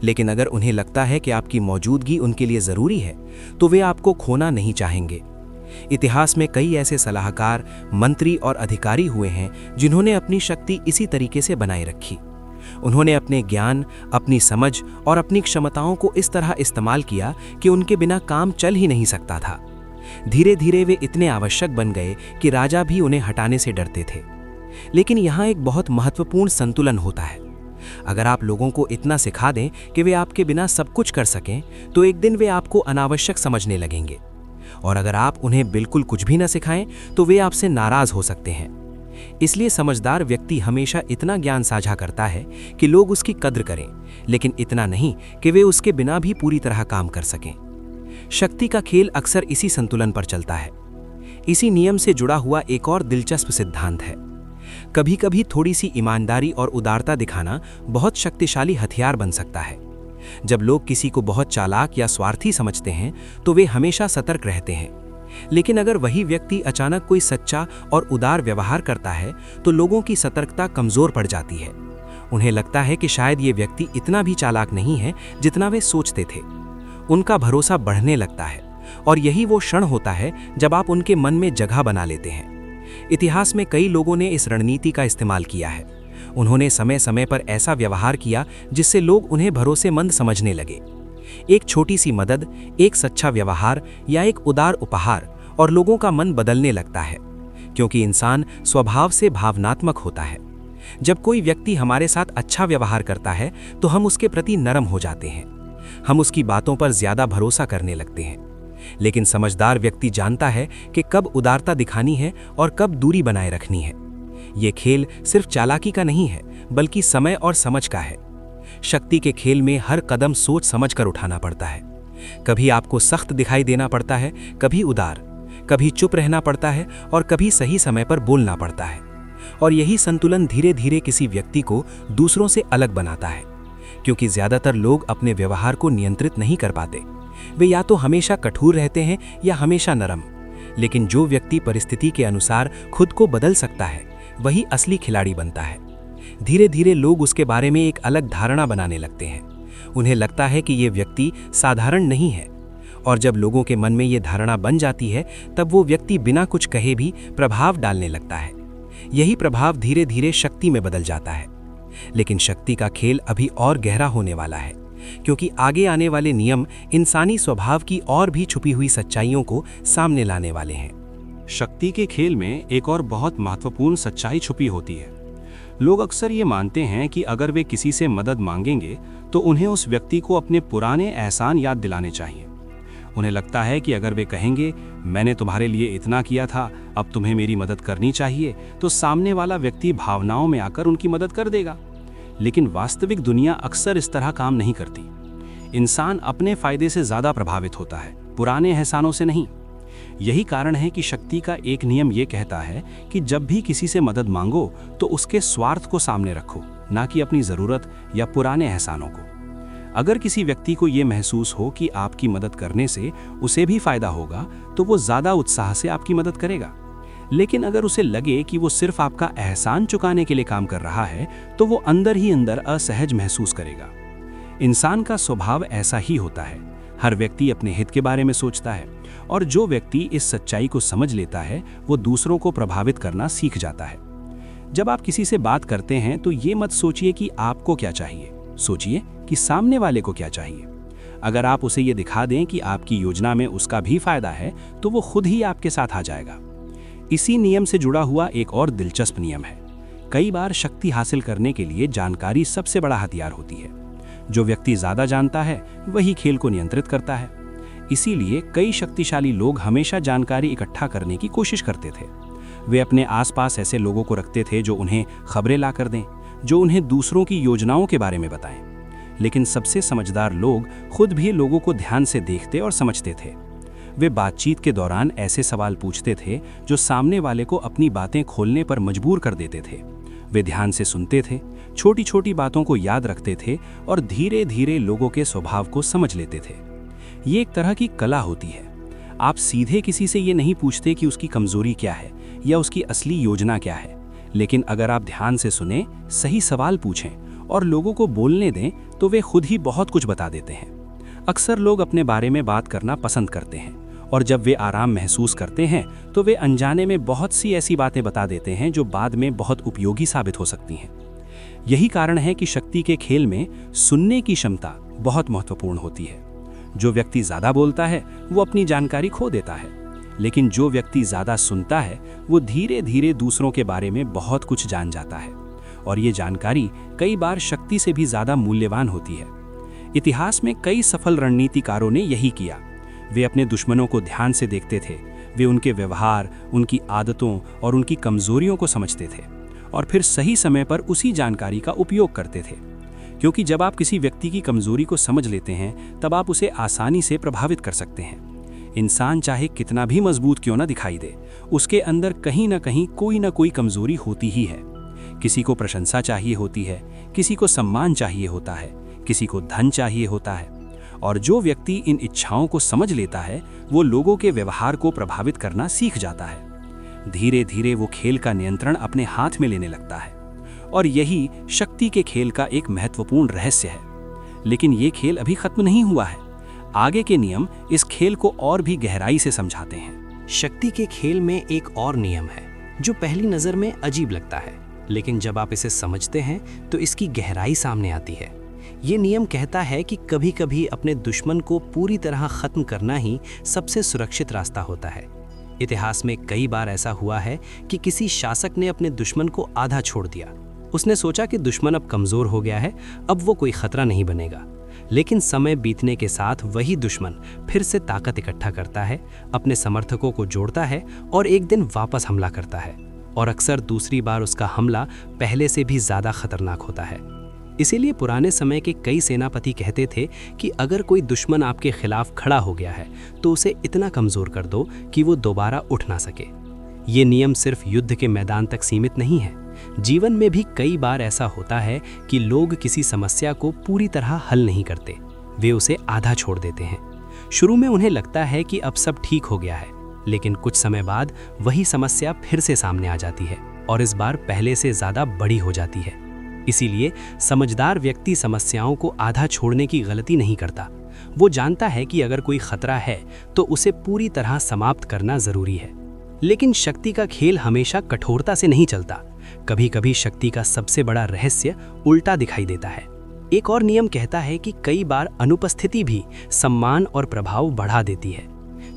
लेकिन अगर उन्हें लगता है कि आपकी मौजूदगी उनके लिए जरूरी है, तो वे आपको खोना नहीं चाहेंगे। इतिहास में कई ऐसे सलाहकार, मंत्री और अधिकारी हुए हैं जिन्होंने अपनी शक्ति इसी तरीके से बनाए रखी। उन्होंने अपने ज्ञान, अपनी समझ और अपनी क्षमताओं को इस तरह इस्तेमाल किया कि उनके बिना काम चल ही नहीं सकता था। धीरे धीरे वे इतने आवश्यक बन गए कि राजा भी उन्हें हटाने से डरते थे। लेकिन यहाँ एक बहुत महत्वपूर्ण संतुलन होता है। अगर आप लोगों को इतना सिखा दें कि वे आपके बिना सब कुछ कर सकें, तो एक दिन वे आपको अनावश्यक समझने लगेंगे। और अगर आप उन्हें बिल्कुल कुछ भी न सिखाएं, तो वे आपसे नाराज हो सकते हैं। इसलिए समझदार व्यक्ति हमेशा इतना ज्ञान साझा करता है कि लोग उसकी कद्र करें, लेकिन इतना नहीं कि वे उसके बिना भी पूरी तरह काम कर सकें। शक्ति का खेल अक्सर इसी संतुलन पर चलता है। इसी नियम से जुड़ा हुआ एक और दिलचस्प सिद्धांत है। कभी कभी थोड़ी सी ईमानदारी और उदारता दिखाना बहुत शक्तिशाली हथियार बन सकता है। जब लोग किसी को बहुत चालाक या स्वार्थी समझते हैं, तो वे हमेशा सतर्क रहते हैं। लेकिन अगर वही व्यक्ति अचानक कोई सच्चा और उदार व्यवहार करता है, तो लोगों की सतर्कता कमजोर पड़ जाती है। उन्हें लगता है कि शायद ये व्यक्ति इतना भी चालाक नहीं है जितना वे सोचते थे। उनका भरोसा बढ़ने लगता है, और यही वो क्षण होता है जब आप उनके मन में जगह बना लेते हैं। इतिहास में कई लोगों ने इस रणनीति का इस्तेमाल किया है। उन्होंने समय समय पर ऐसा व्यवहार किया जिससे लोग उन्हें भरोसेमंद समझने लगे। एक छोटी सी मदद, एक सच्चा व्यवहार या एक उदार उपहार, और लोगों का मन बदलने लगता है, क्योंकि इंसान स्वभाव से भावनात्मक होता है। जब कोई व्यक्ति हमारे साथ अच्छा व्यवहार करता है, तो हम उसके प्रति नरम हो जाते हैं। हम उसकी बातों पर ज्यादा भरोसा करने लगते हैं। लेकिन समझदार व्यक्ति जानता है कि कब उदारता दिखानी है और कब दूरी बनाए रखनी है। ये खेल सिर्फ चालाकी का नहीं है, बल्कि समय और समझ का है। शक्ति के खेल में हर कदम सोच समझ कर उठाना पड़ता है। कभी आपको सख्त दिखाई देना पड़ता है, कभी उदार, कभी चुप रहना पड़ता है, और कभी सही समय पर बोलना पड़ता है। और यही संतुलन धीरे धीरे किसी व्यक्ति को दूसरों से अलग बनाता है। क्योंकि ज्यादातर लोग अपने व्यवहार को नियंत्रित नहीं कर पाते। वे या तो हमेशा कठोर रहते हैं या हमेशा नरम। लेकिन जो व्यक्ति परिस्थिति के अनुसार खुद को बदल सकता है, वही असली खिलाड़ी बनता है। धीरे धीरे लोग उसके बारे में एक अलग धारणा बनाने लगते हैं। उन्हें लगता है कि ये व्यक्ति साधारण नहीं है, और जब लोगों के मन में ये धारणा बन जाती है, तब वो व्यक्ति बिना कुछ कहे भी प्रभाव डालने लगता है। यही प्रभाव धीरे धीरे शक्ति में बदल जाता है। लेकिन शक्ति का खेल अभी और गहरा होने वाला है, क्योंकि आगे आने वाले नियम इंसानी स्वभाव की और भी छुपी हुई सच्चाइयों को सामने लाने वाले हैं। शक्ति के खेल में एक और बहुत महत्वपूर्ण सच्चाई छुपी होती है। लोग अक्सर ये मानते हैं कि अगर वे किसी से मदद मांगेंगे तो उन्हें उस व्यक्ति को अपने पुराने एहसान याद दिलाने चाहिए। उन्हें लगता है कि अगर वे कहेंगे मैंने तुम्हारे लिए इतना किया था, अब तुम्हें मेरी मदद करनी चाहिए, तो सामने वाला व्यक्ति भावनाओं में आकर उनकी मदद कर देगा। लेकिन वास्तविक दुनिया अक्सर इस तरह काम नहीं करती। इंसान अपने फायदे से ज्यादा प्रभावित होता है, पुराने एहसानों से नहीं। यही कारण है कि शक्ति का एक नियम ये कहता है कि जब भी किसी से मदद मांगो तो उसके स्वार्थ को सामने रखो, ना कि अपनी जरूरत या पुराने एहसानों को। अगर किसी व्यक्ति को ये महसूस हो कि आपकी मदद करने से उसे भी फायदा होगा, तो वो ज्यादा उत्साह से आपकी मदद करेगा। लेकिन अगर उसे लगे कि वो सिर्फ आपका एहसान चुकाने के लिए काम कर रहा है, तो वो अंदर ही अंदर असहज महसूस करेगा। इंसान का स्वभाव ऐसा ही होता है। हर व्यक्ति अपने हित के बारे में सोचता है, और जो व्यक्ति इस सच्चाई को समझ लेता है, वो दूसरों को प्रभावित करना सीख जाता है। जब आप किसी से बात करते हैं तो ये मत सोचिए कि आपको क्या चाहिए, सोचिए कि सामने वाले को क्या चाहिए। अगर आप उसे ये दिखा दें कि आपकी योजना में उसका भी फायदा है, तो वो खुद ही आपके साथ आ जाएगा। इसी नियम से जुड़ा हुआ एक और दिलचस्प नियम है। कई बार शक्ति हासिल करने के लिए जानकारी सबसे बड़ा हथियार होती है। जो व्यक्ति ज्यादा जानता है वही खेल को नियंत्रित करता है। इसीलिए कई शक्तिशाली लोग हमेशा जानकारी इकट्ठा करने की कोशिश करते थे। वे अपने आसपास ऐसे लोगों को रखते थे जो उन्हें खबरें ला कर दें, जो उन्हें दूसरों की योजनाओं के बारे में बताएं। लेकिन सबसे समझदार लोग खुद भी लोगों को ध्यान से देखते और समझते थे। वे बातचीत के दौरान ऐसे सवाल पूछते थे जो सामने वाले को अपनी बातें खोलने पर मजबूर कर देते थे। वे ध्यान से सुनते थे, छोटी छोटी बातों को याद रखते थे और धीरे धीरे लोगों के स्वभाव को समझ लेते थे। ये एक तरह की कला होती है। आप सीधे किसी से ये नहीं पूछते कि उसकी कमजोरी क्या है या उसकी असली योजना क्या है, लेकिन अगर आप ध्यान से सुने, सही सवाल पूछें और लोगों को बोलने दें, तो वे खुद ही बहुत कुछ बता देते हैं। अक्सर लोग अपने बारे में बात करना पसंद करते हैं, और जब वे आराम महसूस करते हैं तो वे अनजाने में बहुत सी ऐसी बातें बता देते हैं जो बाद में बहुत उपयोगी साबित हो सकती हैं। यही कारण है कि शक्ति के खेल में सुनने की क्षमता बहुत महत्वपूर्ण होती है। जो व्यक्ति ज्यादा बोलता है वो अपनी जानकारी खो देता है, लेकिन जो व्यक्ति ज्यादा सुनता है वो धीरे धीरे दूसरों के बारे में बहुत कुछ जान जाता है, और ये जानकारी कई बार शक्ति से भी ज्यादा मूल्यवान होती है। इतिहास में कई सफल रणनीतिकारों ने यही किया। वे अपने दुश्मनों को ध्यान से देखते थे। वे उनके व्यवहार, उनकी आदतों और उनकी कमजोरियों को समझते थे, और फिर सही समय पर उसी जानकारी का उपयोग करते थे। क्योंकि जब आप किसी व्यक्ति की कमजोरी को समझ लेते हैं, तब आप उसे आसानी से प्रभावित कर सकते हैं। इंसान चाहे कितना भी मजबूत क्यों ना दिखाई दे, उसके अंदर कहीं ना कहीं कोई ना कोई कमजोरी होती ही है। किसी को प्रशंसा चाहिए होती है, किसी को सम्मान चाहिए होता है, किसी को धन चाहिए होता है। और जो व्यक्ति इन इच्छाओं को समझ लेता है, वो लोगों के व्यवहार को प्रभावित करना सीख जाता है। धीरे धीरे वो खेल का नियंत्रण अपने हाथ में लेने लगता है, और यही शक्ति के खेल का एक महत्वपूर्ण रहस्य है। लेकिन ये खेल अभी खत्म नहीं हुआ है। आगे के नियम इस खेल को और भी गहराई से समझाते हैं। शक्ति के खेल में एक और नियम है जो पहली नजर में अजीब लगता है, लेकिन जब आप इसे समझते हैं तो इसकी गहराई सामने आती है। ये नियम कहता है कि कभी कभी अपने दुश्मन को पूरी तरह खत्म करना ही सबसे सुरक्षित रास्ता होता है। इतिहास में कई बार ऐसा हुआ है कि किसी शासक ने अपने दुश्मन को आधा छोड़ दिया। उसने सोचा कि दुश्मन अब कमजोर हो गया है, अब वो कोई खतरा नहीं बनेगा। लेकिन समय बीतने के साथ वही दुश्मन फिर से ताकत इकट्ठा करता है, अपने समर्थकों को जोड़ता है और एक दिन वापस हमला करता है। और अक्सर दूसरी बार उसका हमला पहले से भी ज्यादा खतरनाक होता है। इसीलिए पुराने समय के कई सेनापति कहते थे कि अगर कोई दुश्मन आपके खिलाफ खड़ा हो गया है तो उसे इतना कमजोर कर दो कि वो दोबारा उठ ना सके। ये नियम सिर्फ युद्ध के मैदान तक सीमित नहीं है, जीवन में भी कई बार ऐसा होता है कि लोग किसी समस्या को पूरी तरह हल नहीं करते, वे उसे आधा छोड़ देते हैं। शुरू में उन्हें लगता है कि अब सब ठीक हो गया है, लेकिन कुछ समय बाद वही समस्या फिर से सामने आ जाती है और इस बार पहले से ज़्यादा बड़ी हो जाती है। इसीलिए समझदार व्यक्ति समस्याओं को आधा छोड़ने की गलती नहीं करता। वो जानता है कि अगर कोई खतरा है तो उसे पूरी तरह समाप्त करना ज़रूरी है। लेकिन शक्ति का खेल हमेशा कठोरता से नहीं चलता। कभी कभी शक्ति का सबसे बड़ा रहस्य उल्टा दिखाई देता है। एक और नियम कहता है कि कई बार अनुपस्थिति भी सम्मान और प्रभाव बढ़ा देती है।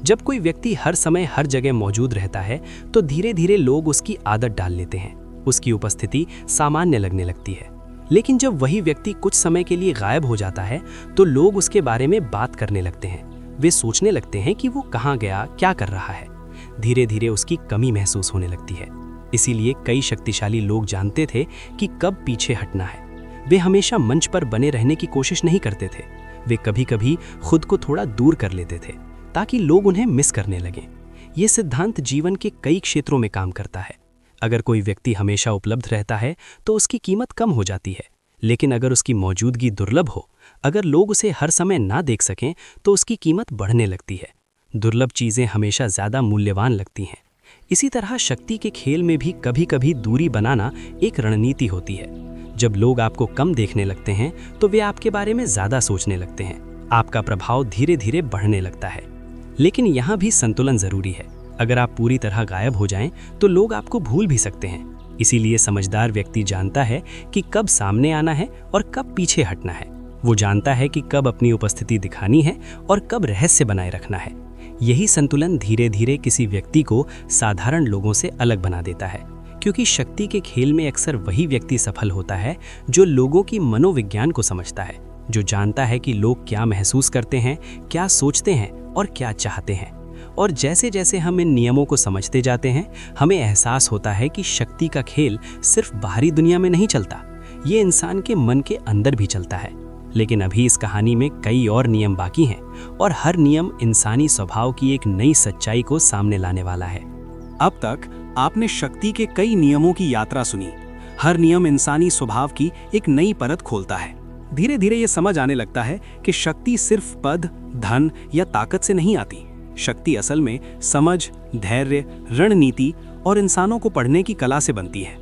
जब कोई व्यक्ति हर समय हर जगह मौजूद रहता है तो धीरे धीरे लोग उसकी आदत डाल लेते हैं, उसकी उपस्थिति सामान्य लगने लगती है। लेकिन जब वही व्यक्ति कुछ समय के लिए गायब हो जाता है तो लोग उसके बारे में बात करने लगते हैं। वे सोचने लगते हैं कि वो कहाँ गया, क्या कर रहा है। धीरे धीरे उसकी कमी महसूस होने लगती है। इसीलिए कई शक्तिशाली लोग जानते थे कि कब पीछे हटना है। वे हमेशा मंच पर बने रहने की कोशिश नहीं करते थे। वे कभी कभी खुद को थोड़ा दूर कर लेते थे ताकि लोग उन्हें मिस करने लगें। ये सिद्धांत जीवन के कई क्षेत्रों में काम करता है। अगर कोई व्यक्ति हमेशा उपलब्ध रहता है तो उसकी कीमत कम हो जाती है, लेकिन अगर उसकी मौजूदगी दुर्लभ हो, अगर लोग उसे हर समय ना देख सकें तो उसकी कीमत बढ़ने लगती है। दुर्लभ चीज़ें हमेशा ज़्यादा मूल्यवान लगती हैं। इसी तरह शक्ति के खेल में भी कभी कभी दूरी बनाना एक रणनीति होती है। जब लोग आपको कम देखने लगते हैं तो वे आपके बारे में ज़्यादा सोचने लगते हैं। आपका प्रभाव धीरे धीरे बढ़ने लगता है। लेकिन यहाँ भी संतुलन ज़रूरी है। अगर आप पूरी तरह गायब हो जाएं तो लोग आपको भूल भी सकते हैं। इसीलिए समझदार व्यक्ति जानता है कि कब सामने आना है और कब पीछे हटना है। वो जानता है कि कब अपनी उपस्थिति दिखानी है और कब रहस्य बनाए रखना है। यही संतुलन धीरे धीरे किसी व्यक्ति को साधारण लोगों से अलग बना देता है, क्योंकि शक्ति के खेल में अक्सर वही व्यक्ति सफल होता है जो लोगों की मनोविज्ञान को समझता है, जो जानता है कि लोग क्या महसूस करते हैं, क्या सोचते हैं और क्या चाहते हैं। और जैसे जैसे हम इन नियमों को समझते जाते हैं, हमें एहसास होता है कि शक्ति का खेल सिर्फ बाहरी दुनिया में नहीं चलता, ये इंसान के मन के अंदर भी चलता है। लेकिन अभी इस कहानी में कई और नियम बाकी हैं और हर नियम इंसानी स्वभाव की एक नई सच्चाई को सामने लाने वाला है। अब तक आपने शक्ति के कई नियमों की यात्रा सुनी। हर नियम इंसानी स्वभाव की एक नई परत खोलता है। धीरे धीरे ये समझ आने लगता है कि शक्ति सिर्फ पद, धन या ताकत से नहीं आती। शक्ति असल में समझ, धैर्य, रणनीति और इंसानों को पढ़ने की कला से बनती है।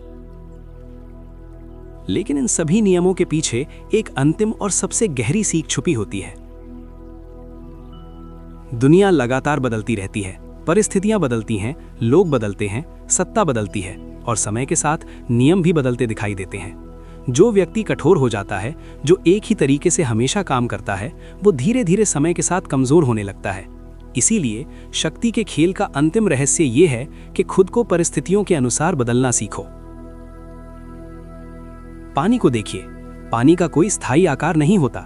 लेकिन इन सभी नियमों के पीछे एक अंतिम और सबसे गहरी सीख छुपी होती है। दुनिया लगातार बदलती रहती है, परिस्थितियां बदलती हैं, लोग बदलते हैं, सत्ता बदलती है और समय के साथ नियम भी बदलते दिखाई देते हैं। जो व्यक्ति कठोर हो जाता है, जो एक ही तरीके से हमेशा काम करता है, वो धीरे धीरे समय के साथ कमजोर होने लगता है। इसीलिए शक्ति के खेल का अंतिम रहस्य ये है कि खुद को परिस्थितियों के अनुसार बदलना सीखो। पानी को देखिए, पानी का कोई स्थायी आकार नहीं होता।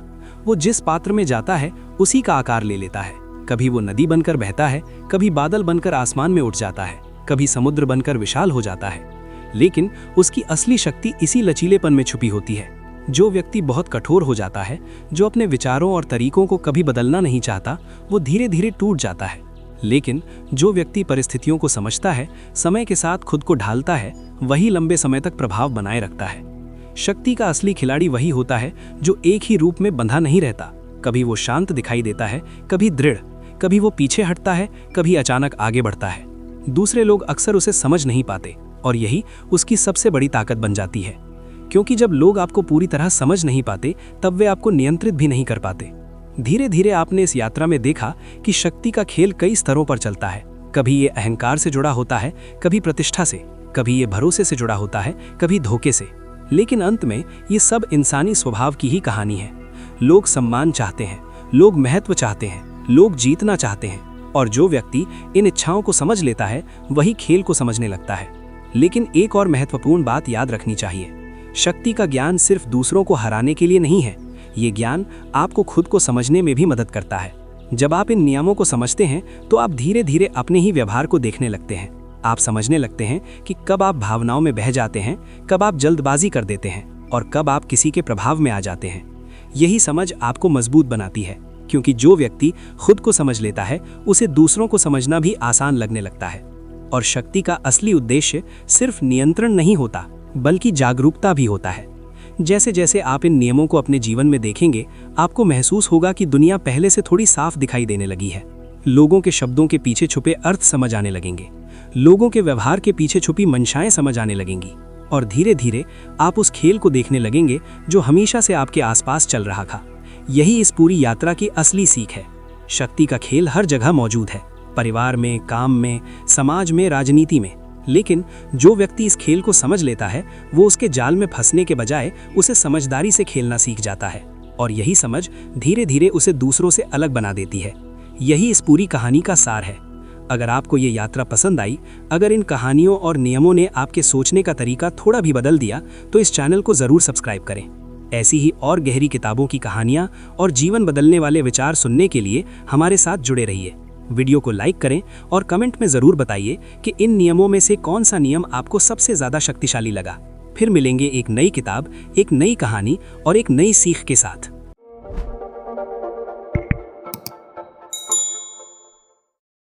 वो जिस पात्र में जाता है उसी का आकार ले लेता है। कभी वो नदी बनकर बहता है, कभी बादल बनकर आसमान में उठ जाता है, कभी समुद्र बनकर विशाल हो जाता है। लेकिन उसकी असली शक्ति इसी लचीलेपन में छुपी होती है। जो व्यक्ति बहुत कठोर हो जाता है, जो अपने विचारों और तरीकों को कभी बदलना नहीं चाहता, वो धीरे धीरे टूट जाता है। लेकिन जो व्यक्ति परिस्थितियों को समझता है, समय के साथ खुद को ढालता है, वही लंबे समय तक प्रभाव बनाए रखता है। शक्ति का असली खिलाड़ी वही होता है जो एक ही रूप में बंधा नहीं रहता। कभी वो शांत दिखाई देता है, कभी दृढ़, कभी वो पीछे हटता है, कभी अचानक आगे बढ़ता है। दूसरे लोग अक्सर उसे समझ नहीं पाते और यही उसकी सबसे बड़ी ताकत बन जाती है। क्योंकि जब लोग आपको पूरी तरह समझ नहीं पाते, तब वे आपको नियंत्रित भी नहीं कर पाते। धीरे धीरे आपने इस यात्रा में देखा कि शक्ति का खेल कई स्तरों पर चलता है। कभी ये अहंकार से जुड़ा होता है, कभी प्रतिष्ठा से, कभी ये भरोसे से जुड़ा होता है, कभी धोखे से। लेकिन अंत में ये सब इंसानी स्वभाव की ही कहानी है। लोग सम्मान चाहते हैं, लोग महत्व चाहते हैं, लोग जीतना चाहते हैं, और जो व्यक्ति इन इच्छाओं को समझ लेता है वही खेल को समझने लगता है। लेकिन एक और महत्वपूर्ण बात याद रखनी चाहिए, शक्ति का ज्ञान सिर्फ दूसरों को हराने के लिए नहीं है। ये ज्ञान आपको खुद को समझने में भी मदद करता है। जब आप इन नियमों को समझते हैं तो आप धीरे धीरे अपने ही व्यवहार को देखने लगते हैं। आप समझने लगते हैं कि कब आप भावनाओं में बह जाते हैं, कब आप जल्दबाजी कर देते हैं और कब आप किसी के प्रभाव में आ जाते हैं। यही समझ आपको मजबूत बनाती है, क्योंकि जो व्यक्ति खुद को समझ लेता है उसे दूसरों को समझना भी आसान लगने लगता है। और शक्ति का असली उद्देश्य सिर्फ नियंत्रण नहीं होता, बल्कि जागरूकता भी होता है। जैसे जैसे आप इन नियमों को अपने जीवन में देखेंगे, आपको महसूस होगा कि दुनिया पहले से थोड़ी साफ दिखाई देने लगी है। लोगों के शब्दों के पीछे छुपे अर्थ समझ आने लगेंगे, लोगों के व्यवहार के पीछे छुपी मंशाएं समझ आने लगेंगी, और धीरे धीरे आप उस खेल को देखने लगेंगे जो हमेशा से आपके आसपास चल रहा था। यही इस पूरी यात्रा की असली सीख है। शक्ति का खेल हर जगह मौजूद है, परिवार में, काम में, समाज में, राजनीति में। लेकिन जो व्यक्ति इस खेल को समझ लेता है, वो उसके जाल में फंसने के बजाय उसे समझदारी से खेलना सीख जाता है, और यही समझ धीरे धीरे उसे दूसरों से अलग बना देती है। यही इस पूरी कहानी का सार है। अगर आपको ये यात्रा पसंद आई, अगर इन कहानियों और नियमों ने आपके सोचने का तरीका थोड़ा भी बदल दिया, तो इस चैनल को ज़रूर सब्सक्राइब करें। ऐसी ही और गहरी किताबों की कहानियाँ और जीवन बदलने वाले विचार सुनने के लिए हमारे साथ जुड़े रहिए। वीडियो को लाइक करें और कमेंट में ज़रूर बताइए कि इन नियमों में से कौन सा नियम आपको सबसे ज़्यादा शक्तिशाली लगा। फिर मिलेंगे एक नई किताब, एक नई कहानी और एक नई सीख के साथ।